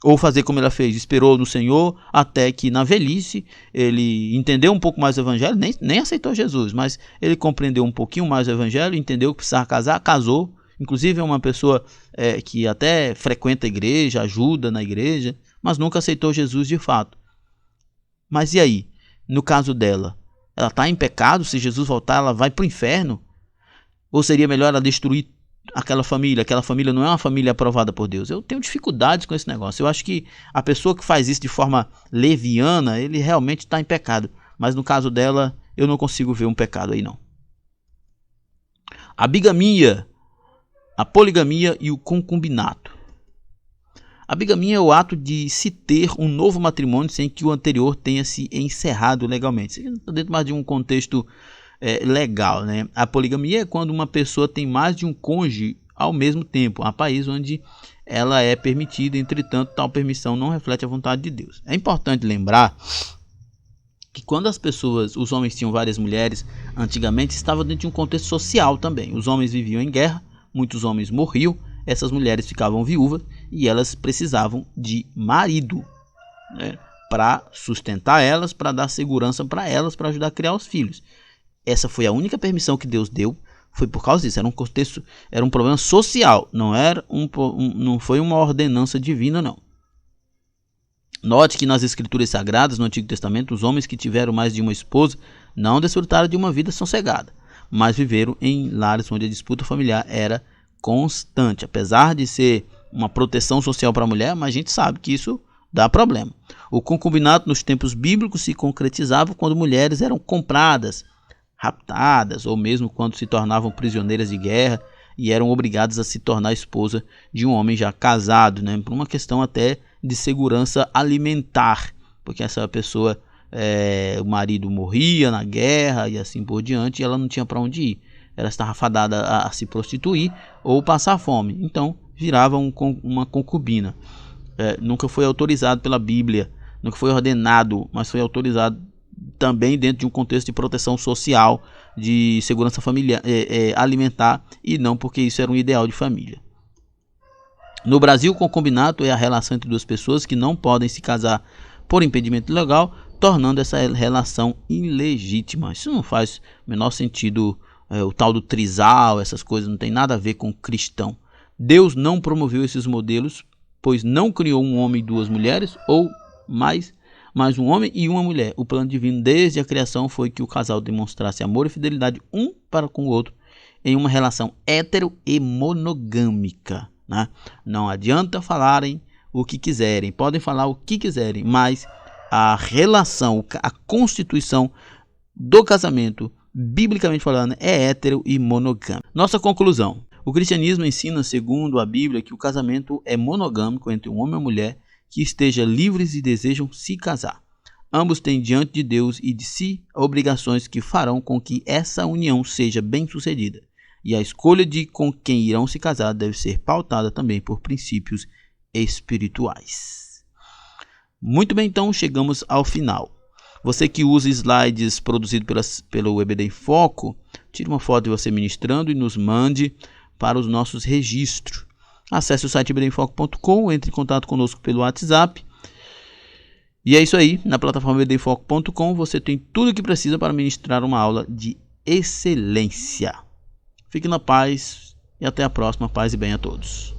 Ou fazer como ela fez, esperou no Senhor até que na velhice ele entendeu um pouco mais o evangelho, nem aceitou Jesus, mas ele compreendeu um pouquinho mais o evangelho, entendeu que precisava casar, casou. Inclusive é uma pessoa que até frequenta a igreja, ajuda na igreja, mas nunca aceitou Jesus de fato. Mas e aí? No caso dela, ela está em pecado? Se Jesus voltar, ela vai para o inferno? Ou seria melhor ela destruir aquela família? Aquela família não é uma família aprovada por Deus. Eu tenho dificuldades com esse negócio. Eu acho que a pessoa que faz isso de forma leviana, ele realmente está em pecado. Mas no caso dela, eu não consigo ver um pecado aí não. A bigamia, a poligamia e o concubinato. A bigamia é o ato de se ter um novo matrimônio sem que o anterior tenha se encerrado legalmente. Isso está dentro mais de um contexto legal, né? A poligamia é quando uma pessoa tem mais de um cônjuge ao mesmo tempo. Há países onde ela é permitida, entretanto, tal permissão não reflete a vontade de Deus. É importante lembrar que quando os homens tinham várias mulheres, antigamente estava dentro de um contexto social também. Os homens viviam em guerra, muitos homens morriam, essas mulheres ficavam viúvas e elas precisavam de marido, né, para sustentar elas, para dar segurança para elas, para ajudar a criar os filhos. Essa foi a única permissão que Deus deu, foi por causa disso. Era um contexto, era um problema social, não foi uma ordenança divina, não. Note que nas escrituras sagradas, no Antigo Testamento, os homens que tiveram mais de uma esposa não desfrutaram de uma vida sossegada, mas viveram em lares onde a disputa familiar era constante. Apesar de ser uma proteção social para a mulher, mas a gente sabe que isso dá problema. O concubinato nos tempos bíblicos se concretizava quando mulheres eram compradas, raptadas, ou mesmo quando se tornavam prisioneiras de guerra e eram obrigadas a se tornar esposa de um homem já casado, né? Por uma questão até de segurança alimentar, porque essa pessoa, o marido morria na guerra e assim por diante, e ela não tinha para onde ir. Ela estava fadada a se prostituir ou passar fome, então virava uma concubina. Nunca foi autorizado pela Bíblia, nunca foi ordenado, mas foi autorizado também dentro de um contexto de proteção social, de segurança familiar, alimentar, e não porque isso era um ideal de família. No Brasil, o concubinato é a relação entre duas pessoas que não podem se casar por impedimento legal, tornando essa relação ilegítima. Isso não faz o menor sentido. O tal do trisal, essas coisas não tem nada a ver com cristão. Deus não promoveu esses modelos, pois não criou um homem e duas mulheres, ou mais um homem e uma mulher. O plano divino desde a criação foi que o casal demonstrasse amor e fidelidade um para com o outro em uma relação hétero e monogâmica, né? Não adianta falarem o que quiserem, podem falar o que quiserem, mas a relação, a constituição do casamento, biblicamente falando, é hétero e monogâmico. Nossa conclusão: o cristianismo ensina, segundo a Bíblia, que o casamento é monogâmico entre um homem e uma mulher que estejam livres e desejam se casar. Ambos têm diante de Deus e de si obrigações que farão com que essa união seja bem-sucedida. E a escolha de com quem irão se casar deve ser pautada também por princípios espirituais. Muito bem, então chegamos ao final. Você que usa slides produzidos pelo EBD em Foco, tire uma foto de você ministrando e nos mande para os nossos registros. Acesse o site ebdemfoco.com, entre em contato conosco pelo WhatsApp E é isso aí, na plataforma edfoco.com você tem tudo o que precisa para ministrar uma aula de excelência. Fique na paz e até a próxima. Paz e bem a todos.